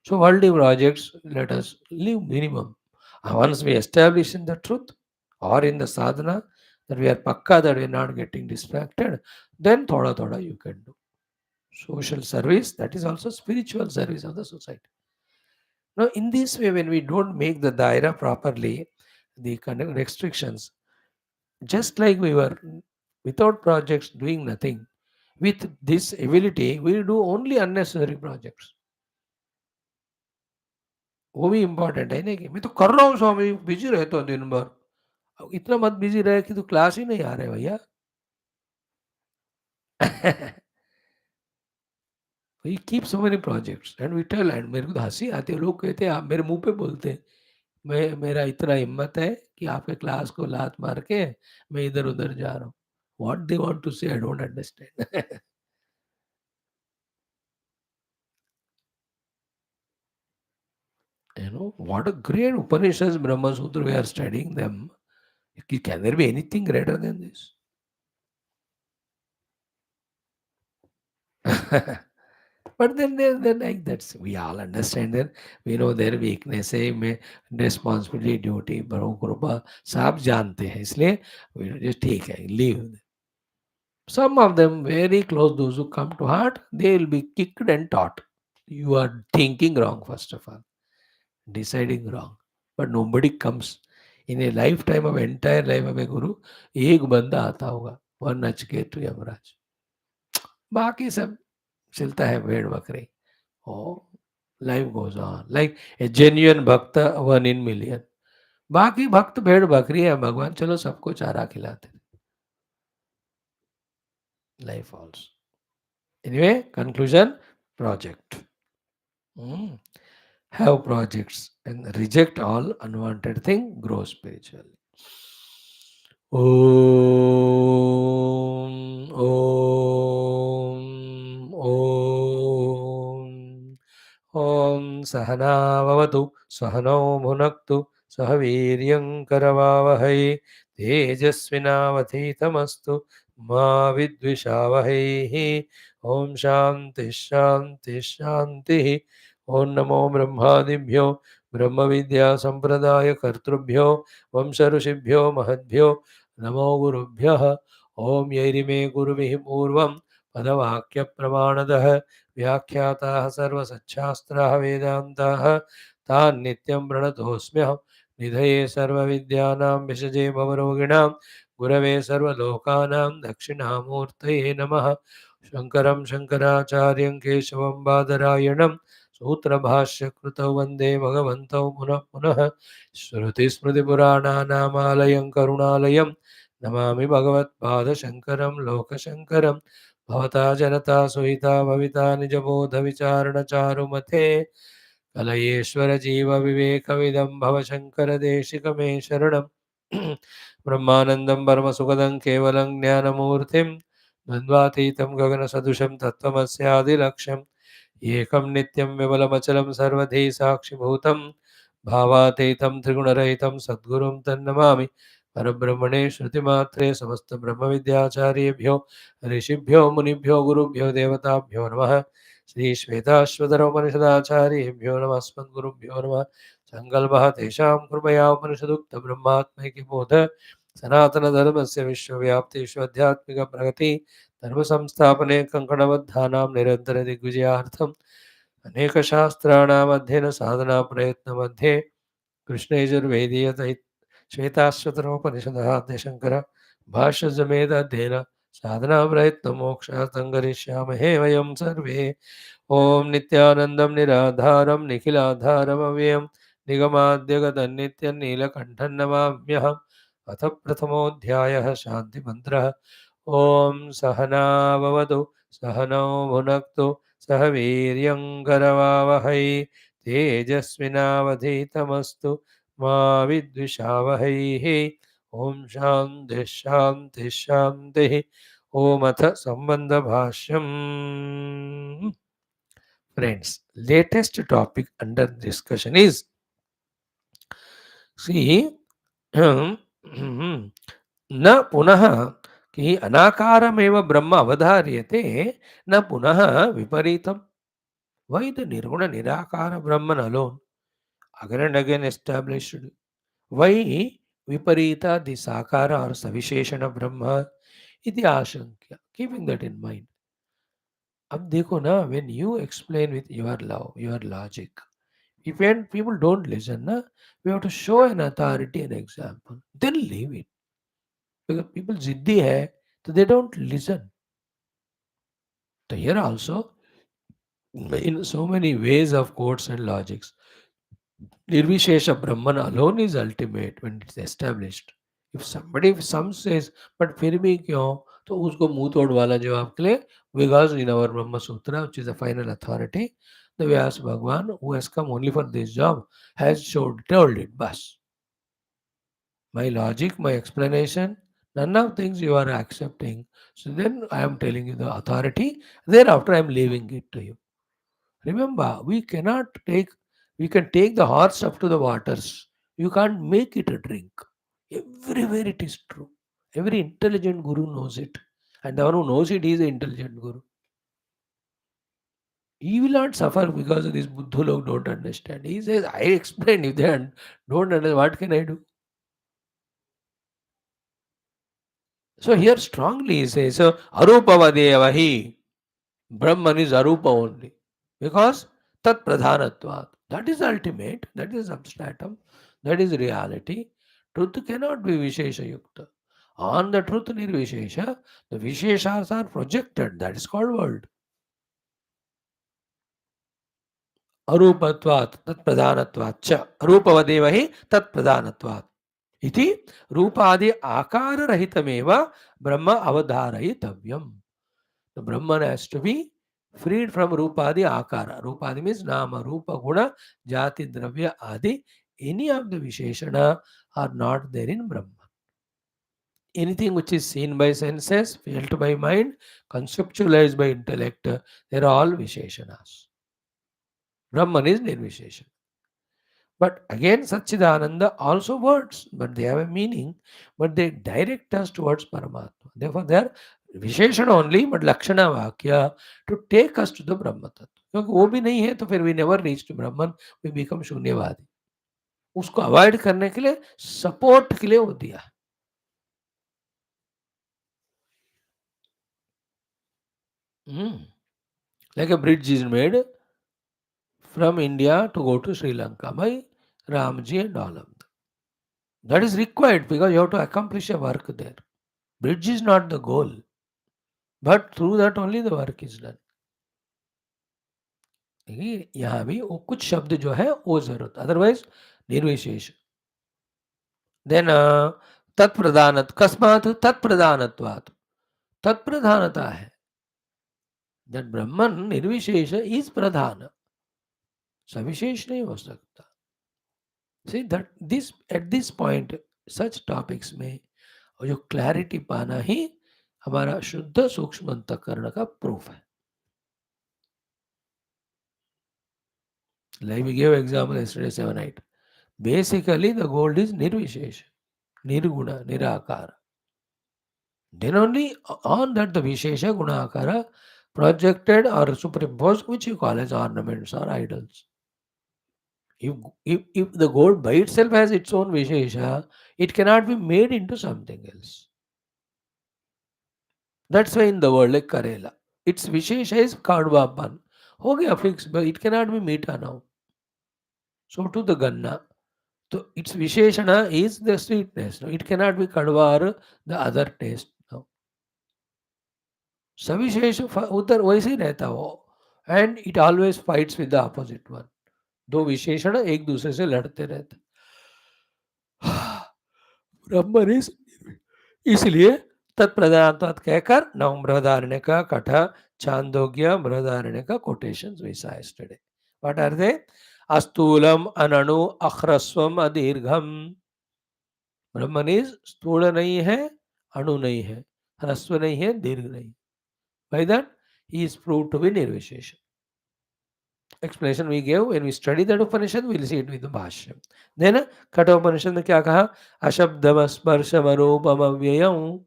So worldly projects, let us live minimum. And once we establish in the truth or in the sadhana that we are pakka, that we are not getting distracted, then thoda thoda you can do. Social service, that is also spiritual service of the society. Now in this way, when we don't make the daira properly, the kind of restrictions, just like we were without projects doing nothing, with this ability we do only unnecessary projects. वो भी important है ना, कि मैं तो कर रहा हूँ स्वामी, बिजी रहता हूँ दिन भर. अब इतना मत बिजी रहे कि तू क्लास ही नहीं आ रहे भैया. We keep so many projects and we tell, and मेरे को तो हंसी आती है. लोग कहते हैं, आप मेरे मुंह पे बोलते हैं, मेरा इतना हिम्मत है कि आपके क्लास को लात मार के मैं इधर उधर जा रहा हूँ. व्हाट दे वांट टू से, I don't understand. What a great Upanishads, Brahma Sutra, we are studying them. Can there be anything greater than this? But then they're like that. We all understand that. We know their weakness है, में responsibility, duty, बड़ों कृपा सब जानते हैं. इसलिए we just ठीक है, leave. Some of them very close, those who come to heart, they will be kicked and taught. You are thinking wrong, first of all, deciding wrong. But nobody comes. In a lifetime of entire life of a guru, एक बंदा आता होगा, one Nachiket to Yamraj, बाकी सब चलता है भेड़ बकरी. Oh, life goes on like a genuine भक्त, वन इन मिलियन. बाकी भक्त भेड़ बकरी है, भगवान चलो सबको चारा खिलाते. Life also. Anyway, conclusion, project. Hmm. Have projects and reject all unwanted thing, grow spiritually. Om, Om, Om. Om Sahana Vavatu Sahano Bhunaktu Sahaviryam Karavavahai Tejasvinavadhitamastu Ma Vidvishavahai. Om Shanti Shanti Shanti. Om Namo Brahmadibhyo Brahma Vidya Sampradaya Kartrubhyo Vamsarusibhyo Mahadbhyo Namo Gurubhyaha. Om Yairime Guruvihi Purvam Padavakya Pramanadaha व्याख्याताः सर्वसच्छास्त्राः वेदान्ताः तान् नित्यं प्रणतोऽस्म्यहं. निधये सर्वविद्यानां विषजे भवरोगिणां गुरवे सर्वलोकानां दक्षिणामूर्तये नमः. शङ्करं शङ्कराचार्यं केशवं बादरायणं सूत्रभाष्यकृतौ वन्दे भगवन्तौ पुनः पुनः. श्रुतिस्मृतिपुराणानामालयं करुणालयं नमामि भगवत्पादशङ्करं लोकशङ्करं. भवता जनता सुहिता भविता निजबोधविचारणचारुमते कलयेश्वर जीव विवेकविदं भवशङ्करदेशिकमे शरणं. ब्रह्मानन्दं परमसुखदं केवलं ज्ञानमूर्तिं द्वन्द्वातीतं गगनसदृशं तत्त्वमस्यादिलक्ष्यम् एकं नित्यं विमलमचलं सर्वधी साक्षिभूतं भावातीतं त्रिगुणरहितं सद्गुरुं तन्नमामि. परब्रह्मणे श्रुतिमात्रे समस्तब्रह्मविद्याचार्येभ्यो ऋषिभ्यो मुनिभ्यो गुरुभ्यो देवताभ्यो नमः. श्री श्वेताश्वतर उपनिषदाचार्येभ्यो नमः. अस्मद्गुरुभ्यो नमः. सङ्कल्पः तेषां कृपया उपनिषदुक्तब्रह्मात्मैक्यबोध सनातनधर्मस्य विश्वव्याप्तिष्वध्यात्मिकप्रगति धर्मसंस्थापने कङ्कणबद्धानां निरन्तरदिग्विजयार्थम् अनेकशास्त्राणाम् अध्ययनसाधनाप्रयत्नमध्ये कृष्णयजुर्वेदीयत श्वेताश्वतरोपनिषदः शङ्कर भाष्यसमेत अध्ययन साधना प्रयत्न मोक्षार्थं करिष्यामहे वयं सर्वे. ॐ नित्यानन्दं निराधारं निखिलाधारमव्ययं निगमाद्यगतं नित्यं नीलकण्ठं नमाम्यहम्. अथ प्रथमोऽध्यायः शान्तिमन्त्रः. ॐ सहना भवतु सहनौ भुनक्तु सह वीर्यं करवावहै तेजस्विनावधीतमस्तु मा विद्विषावहैः. ओम शांति शांति शांति. ओम अथ संबंध भाष्यम. Friends, latest topic under discussion is, see, न पुनः कि अनाकारमेव ब्रह्म अवधार्यते न पुनः विपरीतम. Why the nirguna nirakara Brahman alone again and again established? Why viparita the sakara or savisheshana Brahma iti ashankya? Keeping that in mind. अब देखो ना, when you explain with your love, your logic, if when people don't listen, na, we have to show an authority, an example, then leave it. Because people ziddi hai, so they don't listen. So here also, in so many ways of quotes and logics, Nirvishesha Brahman alone is ultimate when it's established. If somebody, if some says, but फिर भी क्यों, तो उसको मुंह तोड़ वाला जवाब के लिए, because in our Brahma Sutra, which is the final authority, the Vyas Bhagwan, who has come only for this job, has told it. Bas. My logic, my explanation, none of things you are accepting. So then I am telling you the authority. Thereafter I am leaving it to you. Remember, we can take the horse up to the waters. You can't make it a drink. Everywhere it is true. Every intelligent guru knows it. And the one who knows it, he is an intelligent guru. He will not suffer because of this Buddha log don't understand. He says, I explain. If they don't understand, what can I do? So here strongly he says, so Arupavadevahi. Brahman is Arupa only. Because Tat pradhanatvat. That is ultimate, that is substratum, that is reality. Truth cannot be Vishesha Yukta. On the truth Nirvishesha, the Visheshas are projected. That is called world. Arupatvat tat pradhanatvat cha. Rupavadevahi tat pradhanatvat. इति रूपादि आकार रहितमेव ब्रह्म अवधारयितव्यम. The Brahman has to be freed from Rupadi Akara. Rupadi means Nama, Rupa, Guna, Jati, Dravya, Adi. Any of the Visheshana are not there in Brahman. Anything which is seen by senses, felt by mind, conceptualized by intellect, they are all Visheshanas. Brahman is Nirvisheshana. But again, Satchidananda also words, but they have a meaning, but they direct us towards Paramatma. Therefore, they are Visheshana only, but Lakshana Vakya to take us to the Brahma Tattva. क्योंकि वो भी नहीं है तो फिर we never reach to Brahman, we become शून्यवादी. उसको avoid करने के लिए सपोर्ट के लिए वो दिया. Like a bridge is made from India to go to Sri Lanka by Ramji and all of them. That is required because you have to accomplish a work there. Bridge is not the goal, but through that only the work is done. यहाँ भी वो कुछ शब्द जो है वो जरूरत, otherwise निर्विशेष. देन तत्प्रधान कस्मात् तत्प्रधानत्वात्. तत्प्रधानता है. दैट ब्रह्मन निर्विशेष इज प्रधान, सविशेष नहीं हो सकता. See that this at this point such topics में जो क्लैरिटी पाना ही हमारा शुद्ध सूक्ष्म अंतःकरण का प्रूफ है. Like we gave example yesterday, 7-8. Basically, the gold is nirvishesha, nirguna, nirakara. Then only on that the vishesha gunakara projected or superimposed, which you call as ornaments or idols. If the gold by itself has its own vishesha, it cannot be made into something else. That's why in the world like Karela, its vishesha is kadwa pan. हो गया fix, but it cannot be meeta now. So to the ganna. So its Visheshana is the sweetness. No? It cannot be Kadwa or the other taste. No? सविशेष उधर वैसे ही रहता हो, and it always fights with the opposite one. दो विशेषण एक दूसरे से लड़ते रहते. ब्रह्मन इज, इसलिए तत्प्रधानत्वात् कहकर नवम बृहदारण्य का कठ, छांदोग्य बृहदारण्य का quotation we saw yesterday. What are they? अस्थूलम अनणु अह्रस्वम अदीर्घम. ब्रह्मन इज स्थूल नहीं है, अणु नहीं है, ह्रस्व नहीं है, दीर्घ नहीं. By that he is proved to be nirvishesha. Explanation we gave when we study that Upanishad, we will see it with the Bhashyam. Then Katha Upanishad में क्या कहा? अशब्दम स्पर्शम रूपम अव्ययम.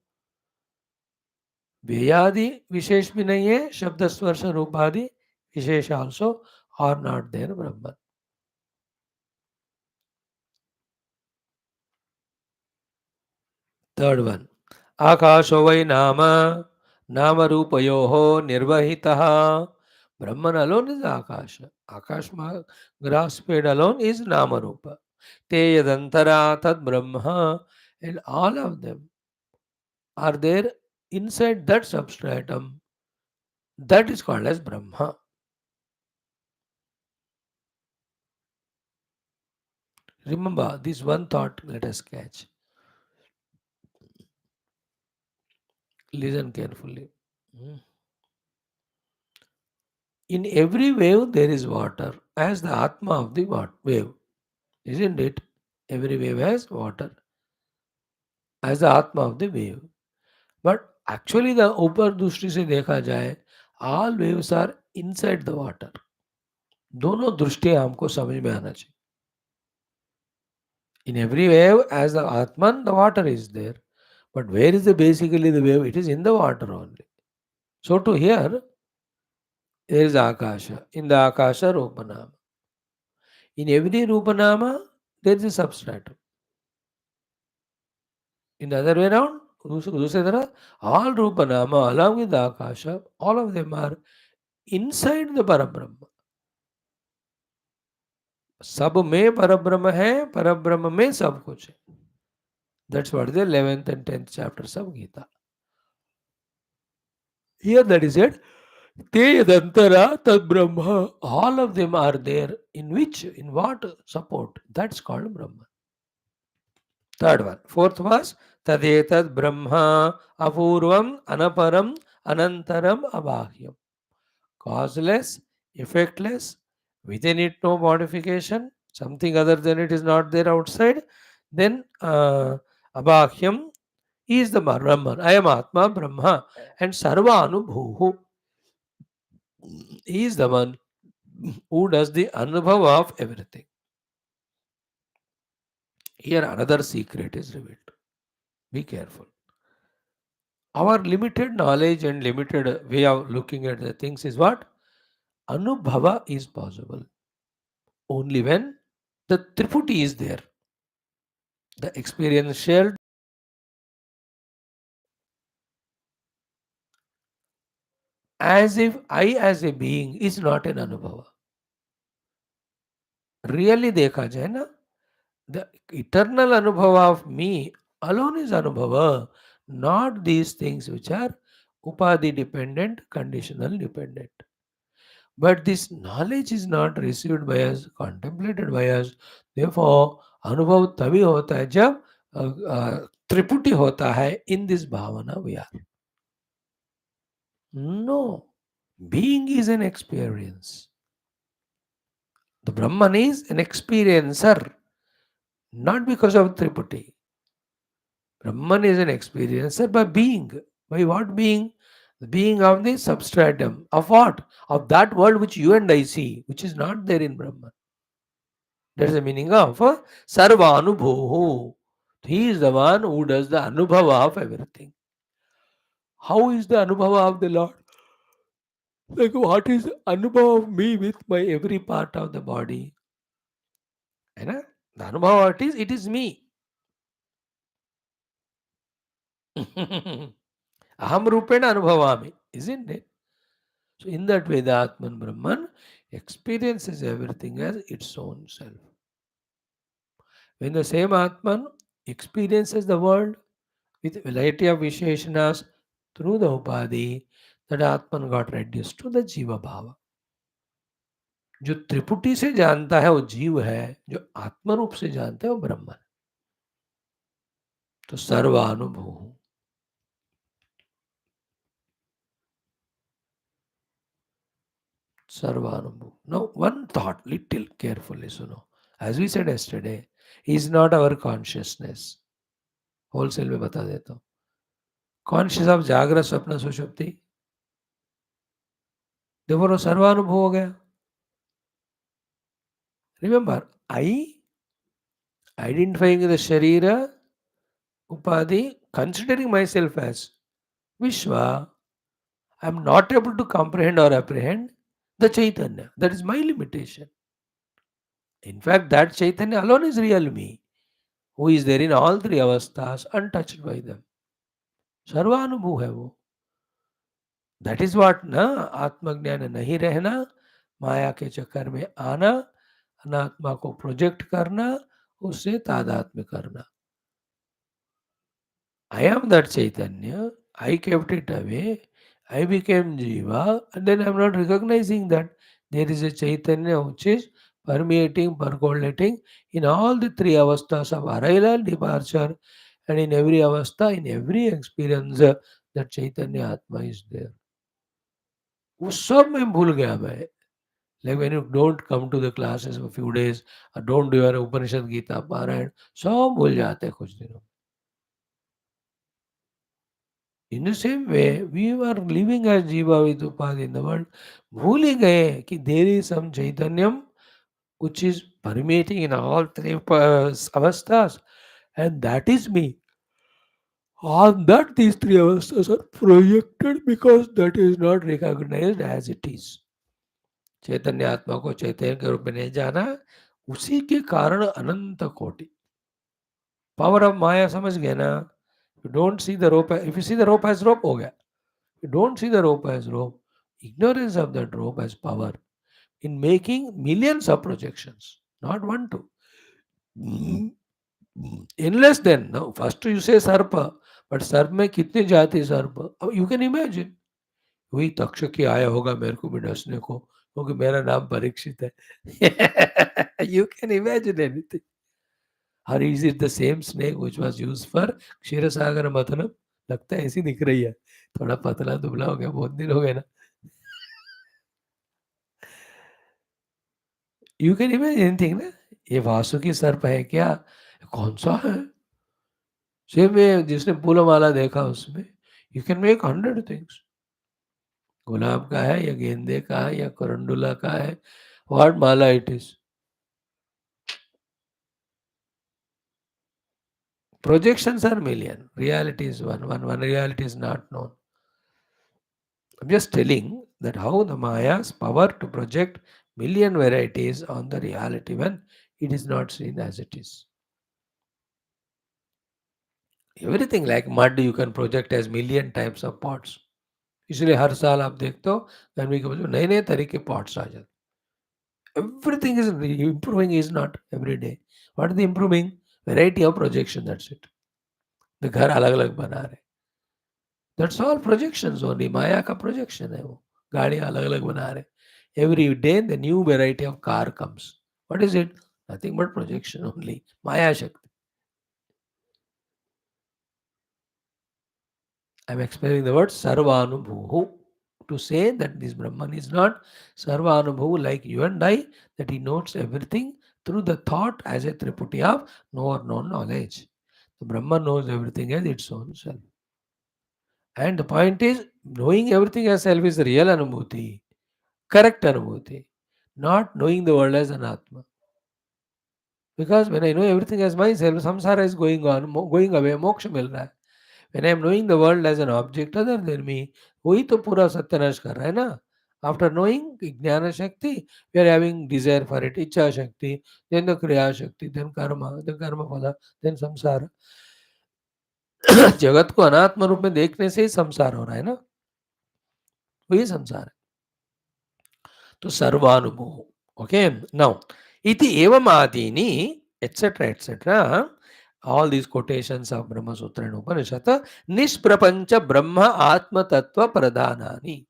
व्ययादि विशेष भी नहीं है, शब्द स्पर्श रूपादि विशेष also are not there Brahman. Third one, आकाशो वै नाम, नाम रूपयोः निर्वहितः. Brahman alone is Akasha. Akash grasped alone is Nama Rupa. Te yadantara tad Brahma, and all of them are there inside that substratum. That is called as Brahma. Remember this one thought, let us catch. Listen carefully. In every wave there is water as the Atma of the wave. Isn't it? Every wave has water as the Atma of the wave. But actually the ऊपर दृष्टि से देखा जाए, all waves are inside the water. दोनों दृष्टियां हमको समझ में आना चाहिए. In every wave as the Atman, the water is there. But where is basically the wave? It is in the water only. So to here, there is Akasha. In the Akasha, Rupanama. In every Rupanama, there is a substratum. In the other way around, all Rupanama along with the Akasha, all of them are inside the Parabrahma. सब में परब्रह्म है, परब्रह्म में सब कुछ है. That's what the 11th and 10th chapters of Gita. Here that is it. Te yadantara tad Brahma. All of them are there. In which? In what support? That's called Brahma. Third one. Fourth was Tadetad Brahma Apurvam Anaparam Anantaram Abahyam. Causeless, effectless, within it no modification, something other than it is not there outside. Then Abahyam is the Brahman. I am Atma Brahma. And Sarva Anubhuhu. He is the one who does the anubhava of everything. Here another secret is revealed. Be careful. Our limited knowledge and limited way of looking at the things is what? Anubhava is possible only when the Triputi is there. The experiential as if I as a being is not an Anubhava. Really देखा जाए ना, the eternal Anubhava of me alone is Anubhava, not these things which are Upadhi dependent, conditional dependent. But this knowledge is not received by us, contemplated by us. Therefore, अनुभव तभी होता है जब त्रिपुटी होता है. In this bhavana we are. No. Being is an experience. The Brahman is an experiencer, not because of Triputi. Brahman is an experiencer by being. By what being? The being of the substratum. Of what? Of that world which you and I see, which is not there in Brahman. That's the meaning of Sarva Anubhoho. He is the one who does the Anubhava of everything. How is the Anubhava of the Lord? Like what is the Anubhava of me with my every part of the body? You know? The Anubhava it is me. Aham Rupena Anubhavami, isn't it? So in that way, the Atman Brahman experiences everything as its own self. When the same Atman experiences the world with variety of Visheshanas through the Upadhi, that Atman got reduced to the Jiva Bhava. जो त्रिपुटी से जानता है वो जीव है, जो आत्म रूप से जानता है वो ब्रह्म है. तो सर्वानुभव. Sarvanubhu. Now, one thought, little carefully, suno. As we said yesterday, is not our consciousness. Wholesale में बता देता हूँ. कॉन्शियस ऑफ जागृत स्वप्न सुषुप्ति. देखो वो सर्वानुभव हो गया. Remember, I identifying the Sharira, Upadhi, considering myself as Vishwa, I am not able to comprehend or apprehend the Chaitanya. That is my limitation. In fact, that Chaitanya alone is real me, who is there in all three avasthas, untouched by them. सर्वानुभव है वो. That is what ना. आत्मज्ञान नहीं रहना, माया के चक्कर में आना, अनात्मा को प्रोजेक्ट करना, उससे तादात्म्य करना. I am that Chaitanya, I kept it away, I became Jiva, and then I am not recognizing that there is a Chaitanya which is permeating, percolating in all the three avasthas of arrival and departure, and in every avastha, in every experience, that Chaitanya Atma is there. वो सब मैं भूल गया मैं. Like when you don't come to the classes for a few days, or don't do your Upanishad Gita Parayana, सब भूल जाते हैं कुछ दिनों. In the same way, we were living as Jiva with Upadhi in the world. भूल ही गए कि there is some Chaitanyam which is permeating in all three avasthas, and that is me. On that these three avasthas are projected because that is not recognized as it is. चैतन्य आत्मा को चैतन्य के रूप में नहीं जाना, उसी के कारण अनंत कोटि. पावर ऑफ माया समझ गए ना. You don't see the rope, if you see the rope as rope हो गया. You don't see the rope as rope. Ignorance of that rope has power in making millions of projections. not one, two. Endless then. No, first you say Sarpa, but सर्प में कितनी जाति सर्प? You can imagine. वही तक्षक ही आया होगा मेरे को भी डसने को, क्योंकि मेरा नाम परीक्षित है. You can imagine anything. Or is it the same snake which was used for क्षीर सागर मतलब? लगता है ऐसी दिख रही है, थोड़ा पतला दुबला हो गया, बहुत दिन हो गए ना. यू कैन इमेजिन एनीथिंग ना. ये वासुकी सर्प है क्या? कौन सा है? सेम में जिसने फूल माला देखा उसमें, यू कैन मेक 100 थिंग्स. गुलाब का है या गेंदे का है या करंडुला का है, what Mala it is. Projections are million. Reality is one. One reality is not known. I'm just telling that how the Maya's power to project million varieties on the reality when it is not seen as it is. Everything like mud you can project as million types of pots. इसलिए हर साल आप देखते हो गर्मी के वजह नए नए तरह के पॉट्स आ जाते. Everything is improving is not every day. What is the improving? Variety of projection, that's it. The घर अलग अलग बना रहे. That's all projections only. माया का projection है वो. गाड़ियाँ अलग अलग बना रहे. Every day the new variety of car comes. What is it? Nothing but projection only. Maya Shakti. I'm explaining the word Sarvanubhuhu to say that this Brahman is not Sarvanubhuvu like you and I, that he notes everything through the thought as a triputi of knower known knowledge. The Brahman knows everything as its own self. And the point is, knowing everything as self is the real Anubhuti, correct Anubhuti, not knowing the world as an Atma. Because when I know everything as myself, samsara is going on, going away, moksha mil raha hai. When I am knowing the world as an object other than me, वही तो पूरा सत्यानाश कर रहा है ना. After knowing Jnana Shakti, we are having desire for it, Icha Shakti, then the Kriya Shakti, then Karma Phala, then Samsara. जगत को अनात्म रूप में देखने से ही संसार हो रहा है ना, वही संसार है. तो सर्वानुभव. Okay, now, iti evam adini, etc., etc., all these quotations of Brahma Sutra and Upanishad, Nishprapancha Brahma Atma Tattva Pradhanani.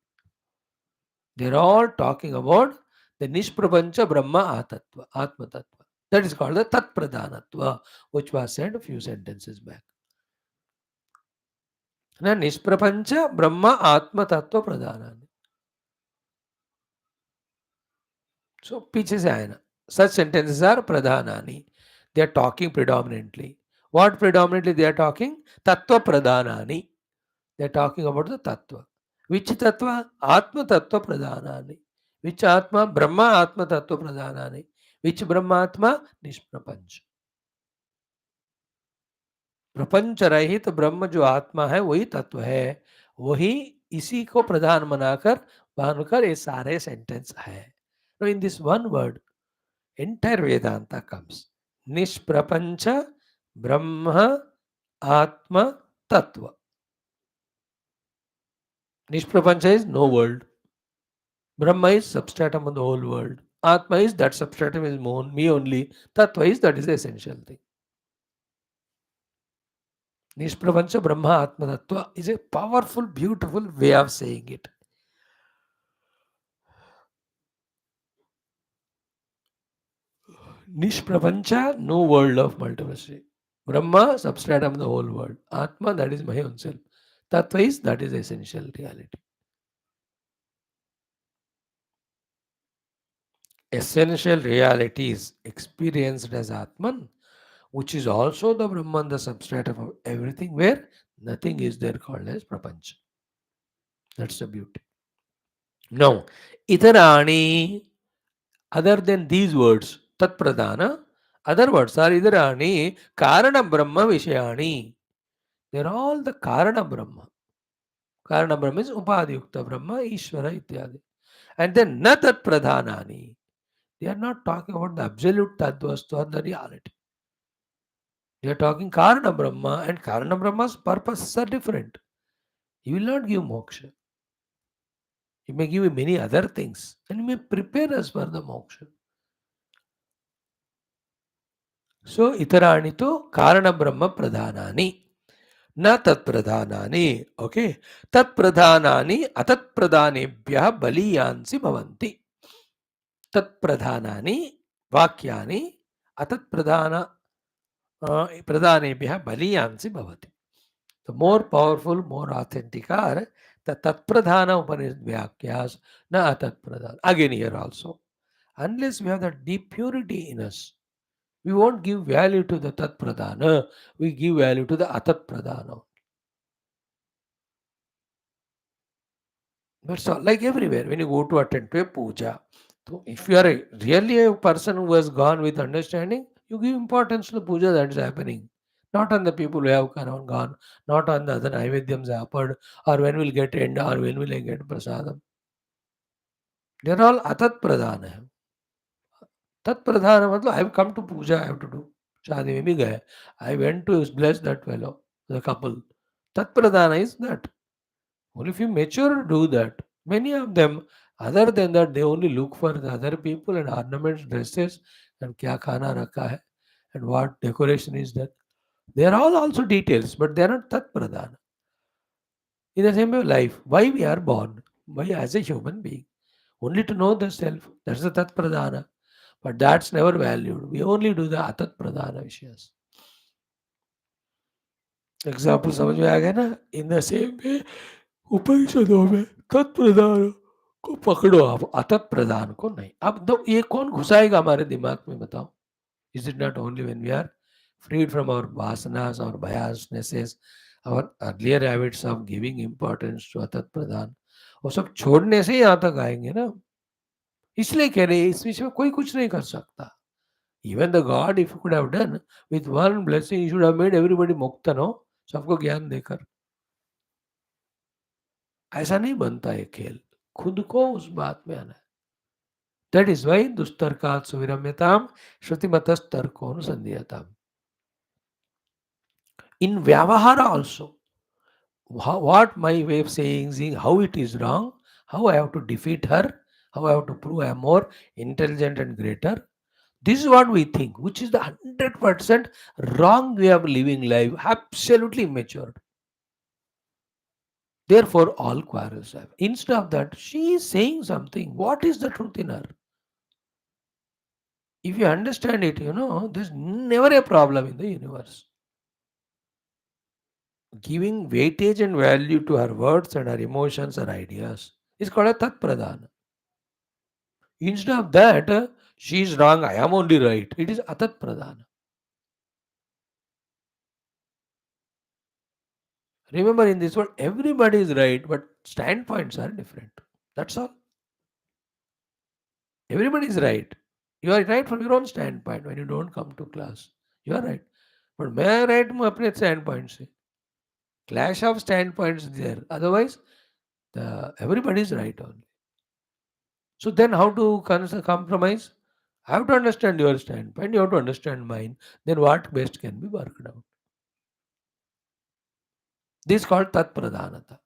They're all talking about the Nishprapancha Brahma Atma Tattva. That is called the Tat Pradhanatva, which was said a few sentences back. Na Nishprapancha Brahma Atma Tattva Pradhanani. So, पीछे से आए ना. Such sentences are pradhanani. They are talking predominantly. What predominantly they are talking? Tattva pradhanani. They are talking about the tattva. Which tattva? Atma tattva pradhanani. Which atma? Brahma atma tattva pradhanani. Which Brahma atma? Nishprapanch. प्रपंच रहित ब्रह्म जो आत्मा है वही तत्व है, वही इसी को प्रधान बनाकर मानकर ये सारे सेंटेंस है. So in this one word, entire Vedanta comes. Nishprapancha Brahma Atma Tattva. Nishprapancha is no world. Brahma is substratum of the whole world. Atma is that substratum is me only. Tattva is that is the essential thing. Nishprapancha Brahma Atma Tattva is a powerful, beautiful way of saying it. Nishprapancha, no world of multiplicity. Brahma, substratum of the whole world. Atma, that is my own self. Tattva is that is essential reality. Essential reality is experienced as Atman, which is also the Brahman, the substratum of everything, where nothing is there called as Prapancha. That's the beauty. Now, Itarani, other than these words, Tat Pradhana, other words are Itarani, Karana Brahma Vishayani. They're all the Karana Brahma. Karana Brahma is Upadhyukta Brahma, Ishvara Ityadi. And then Natat Pradhanani. They are not talking about the absolute Tadvastu or the reality. They are talking Karana Brahma, and Karana Brahma's purposes are different. He will not give moksha. He may give you many other things, and he may prepare us for the moksha. So ఇతరాణితో కారణ బ్రహ్మ ప్రధానాని न तत्प्रधानानि okay तत्प्रधानानि अतत्प्रधानेभ्यः बलीयांसि भवन्ति तत्प्रधानानि वाक्यानि अतत्प्रधान प्रधानेभ्यः बलीयांसि भवति the more powerful more authentic are the tatpradhana upanishad vakyas na atatpradhana again here also unless we have that deep purity in us we won't give value to the tatpradhana we give value to the atatpradhana. That's all. Like everywhere, when you go to attend to a puja, so if you are really a person who has gone with understanding, you give importance to the puja that is happening. Not on the people who have gone, not on the other naivedyams happened, or when will get end, or when will I get prasadam. They're all atat pradhana. Tat pradhana, matlab, I have come to puja, I have to do. Shadi mein bhi gaye. I went to bless that fellow, the couple. Tat pradhana is that. Only if you mature, do that. Many of them, other than that, they only look for the other people and ornaments, dresses, and kya khana rakha hai, and what decoration is that. They are all also details, but they are not tat pradhana. In the same way, life, why we are born, why as a human being, only to know the self. That's the tat pradhana. But that's never valued. We only do the atat pradhana vishayas. Example समझ में आ गया ना in the same वे उपनिषदों में तत्प्रधान को पकड़ो आप अतत प्रधान को नहीं अब तो ये कौन घुसाएगा हमारे दिमाग में बताओ is it not only when we are freed from our vasanas our biasnesses our earlier habits of giving importance to atat pradhan वो सब छोड़ने से ही यहाँ तक आएंगे ना इसलिए कह रहे हैं इस विषय में कोई कुछ नहीं कर सकता even the god if he could have done with one blessing he should have made everybody mukta no सबको ज्ञान देकर ऐसा नहीं बनता है खेल खुद को उस बात में आना है दैट इज वाई दुस्तर्कात सुविरम्यताम श्रुतिमतस्तर्को अनुसंधियताम in vyavahara also what my way of saying is how it is wrong how I have to defeat her how I have to prove I am more intelligent and greater this is what we think which is the 100% wrong way of living life absolutely immature therefore all quarrels have instead of that she is saying something what is the truth in her if you understand it, there's never a problem in the universe. Giving weightage and value to her words and her emotions or ideas is called a tat pradhana. Instead of that, she is wrong, I am only right. It is atat pradhana. Remember, in this world, everybody is right, but standpoints are different. That's all. Everybody is right. You are right from your own standpoint when you don't come to class. You are right. But मैं right हूँ अपने standpoint से. Clash of standpoints there. Otherwise, everybody is right only. So then how to compromise? I have to understand your standpoint, you have to understand mine. Then what best can be worked out? This is called tat pradhanata.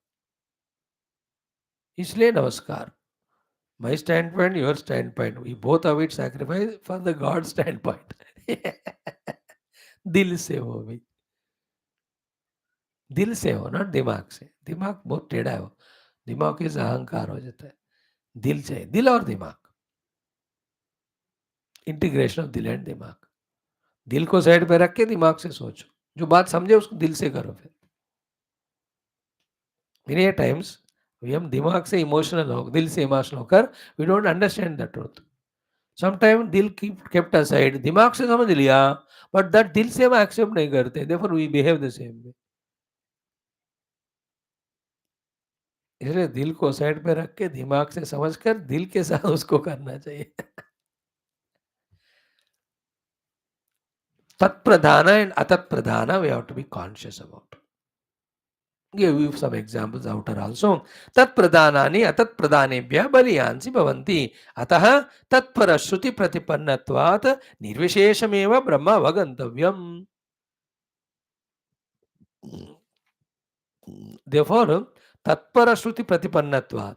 इसलिए नमस्कार. My standpoint, your standpoint. We both of it sacrifice for the God standpoint. दिल से हो भाई. दिल से हो ना दिमाग से. दिमाग बहुत टेढ़ा है वो. दिमाग के से अहंकार हो जाता है. दिल से दिल और दिमाग. इंटीग्रेशन ऑफ दिल एंड दिमाग. दिल को साइड पे रख के दिमाग से सोचो जो बात समझे उसको दिल से करो फिर मेनी टाइम्स हम दिमाग से इमोशनल हो दिल से इमोशनल होकर we don't understand the truth sometime दिल केप्ट असाइड दिमाग से समझ लिया बट दैट दिल से हम एक्सेप्ट नहीं करते therefore we behave the same way इसलिए दिल को साइड पे रख के दिमाग से समझकर दिल के साथ उसको करना चाहिए तत्प्रधान एंड अतत्प्रधान we have to be conscious about give you some examples outer also tat pradhanani atat pradhanebhya baliyansi bhavanti atah tatpara shruti pratipannatvat nirvisheshameva brahma avagantavyam therefore tatpara shruti pratipannatvat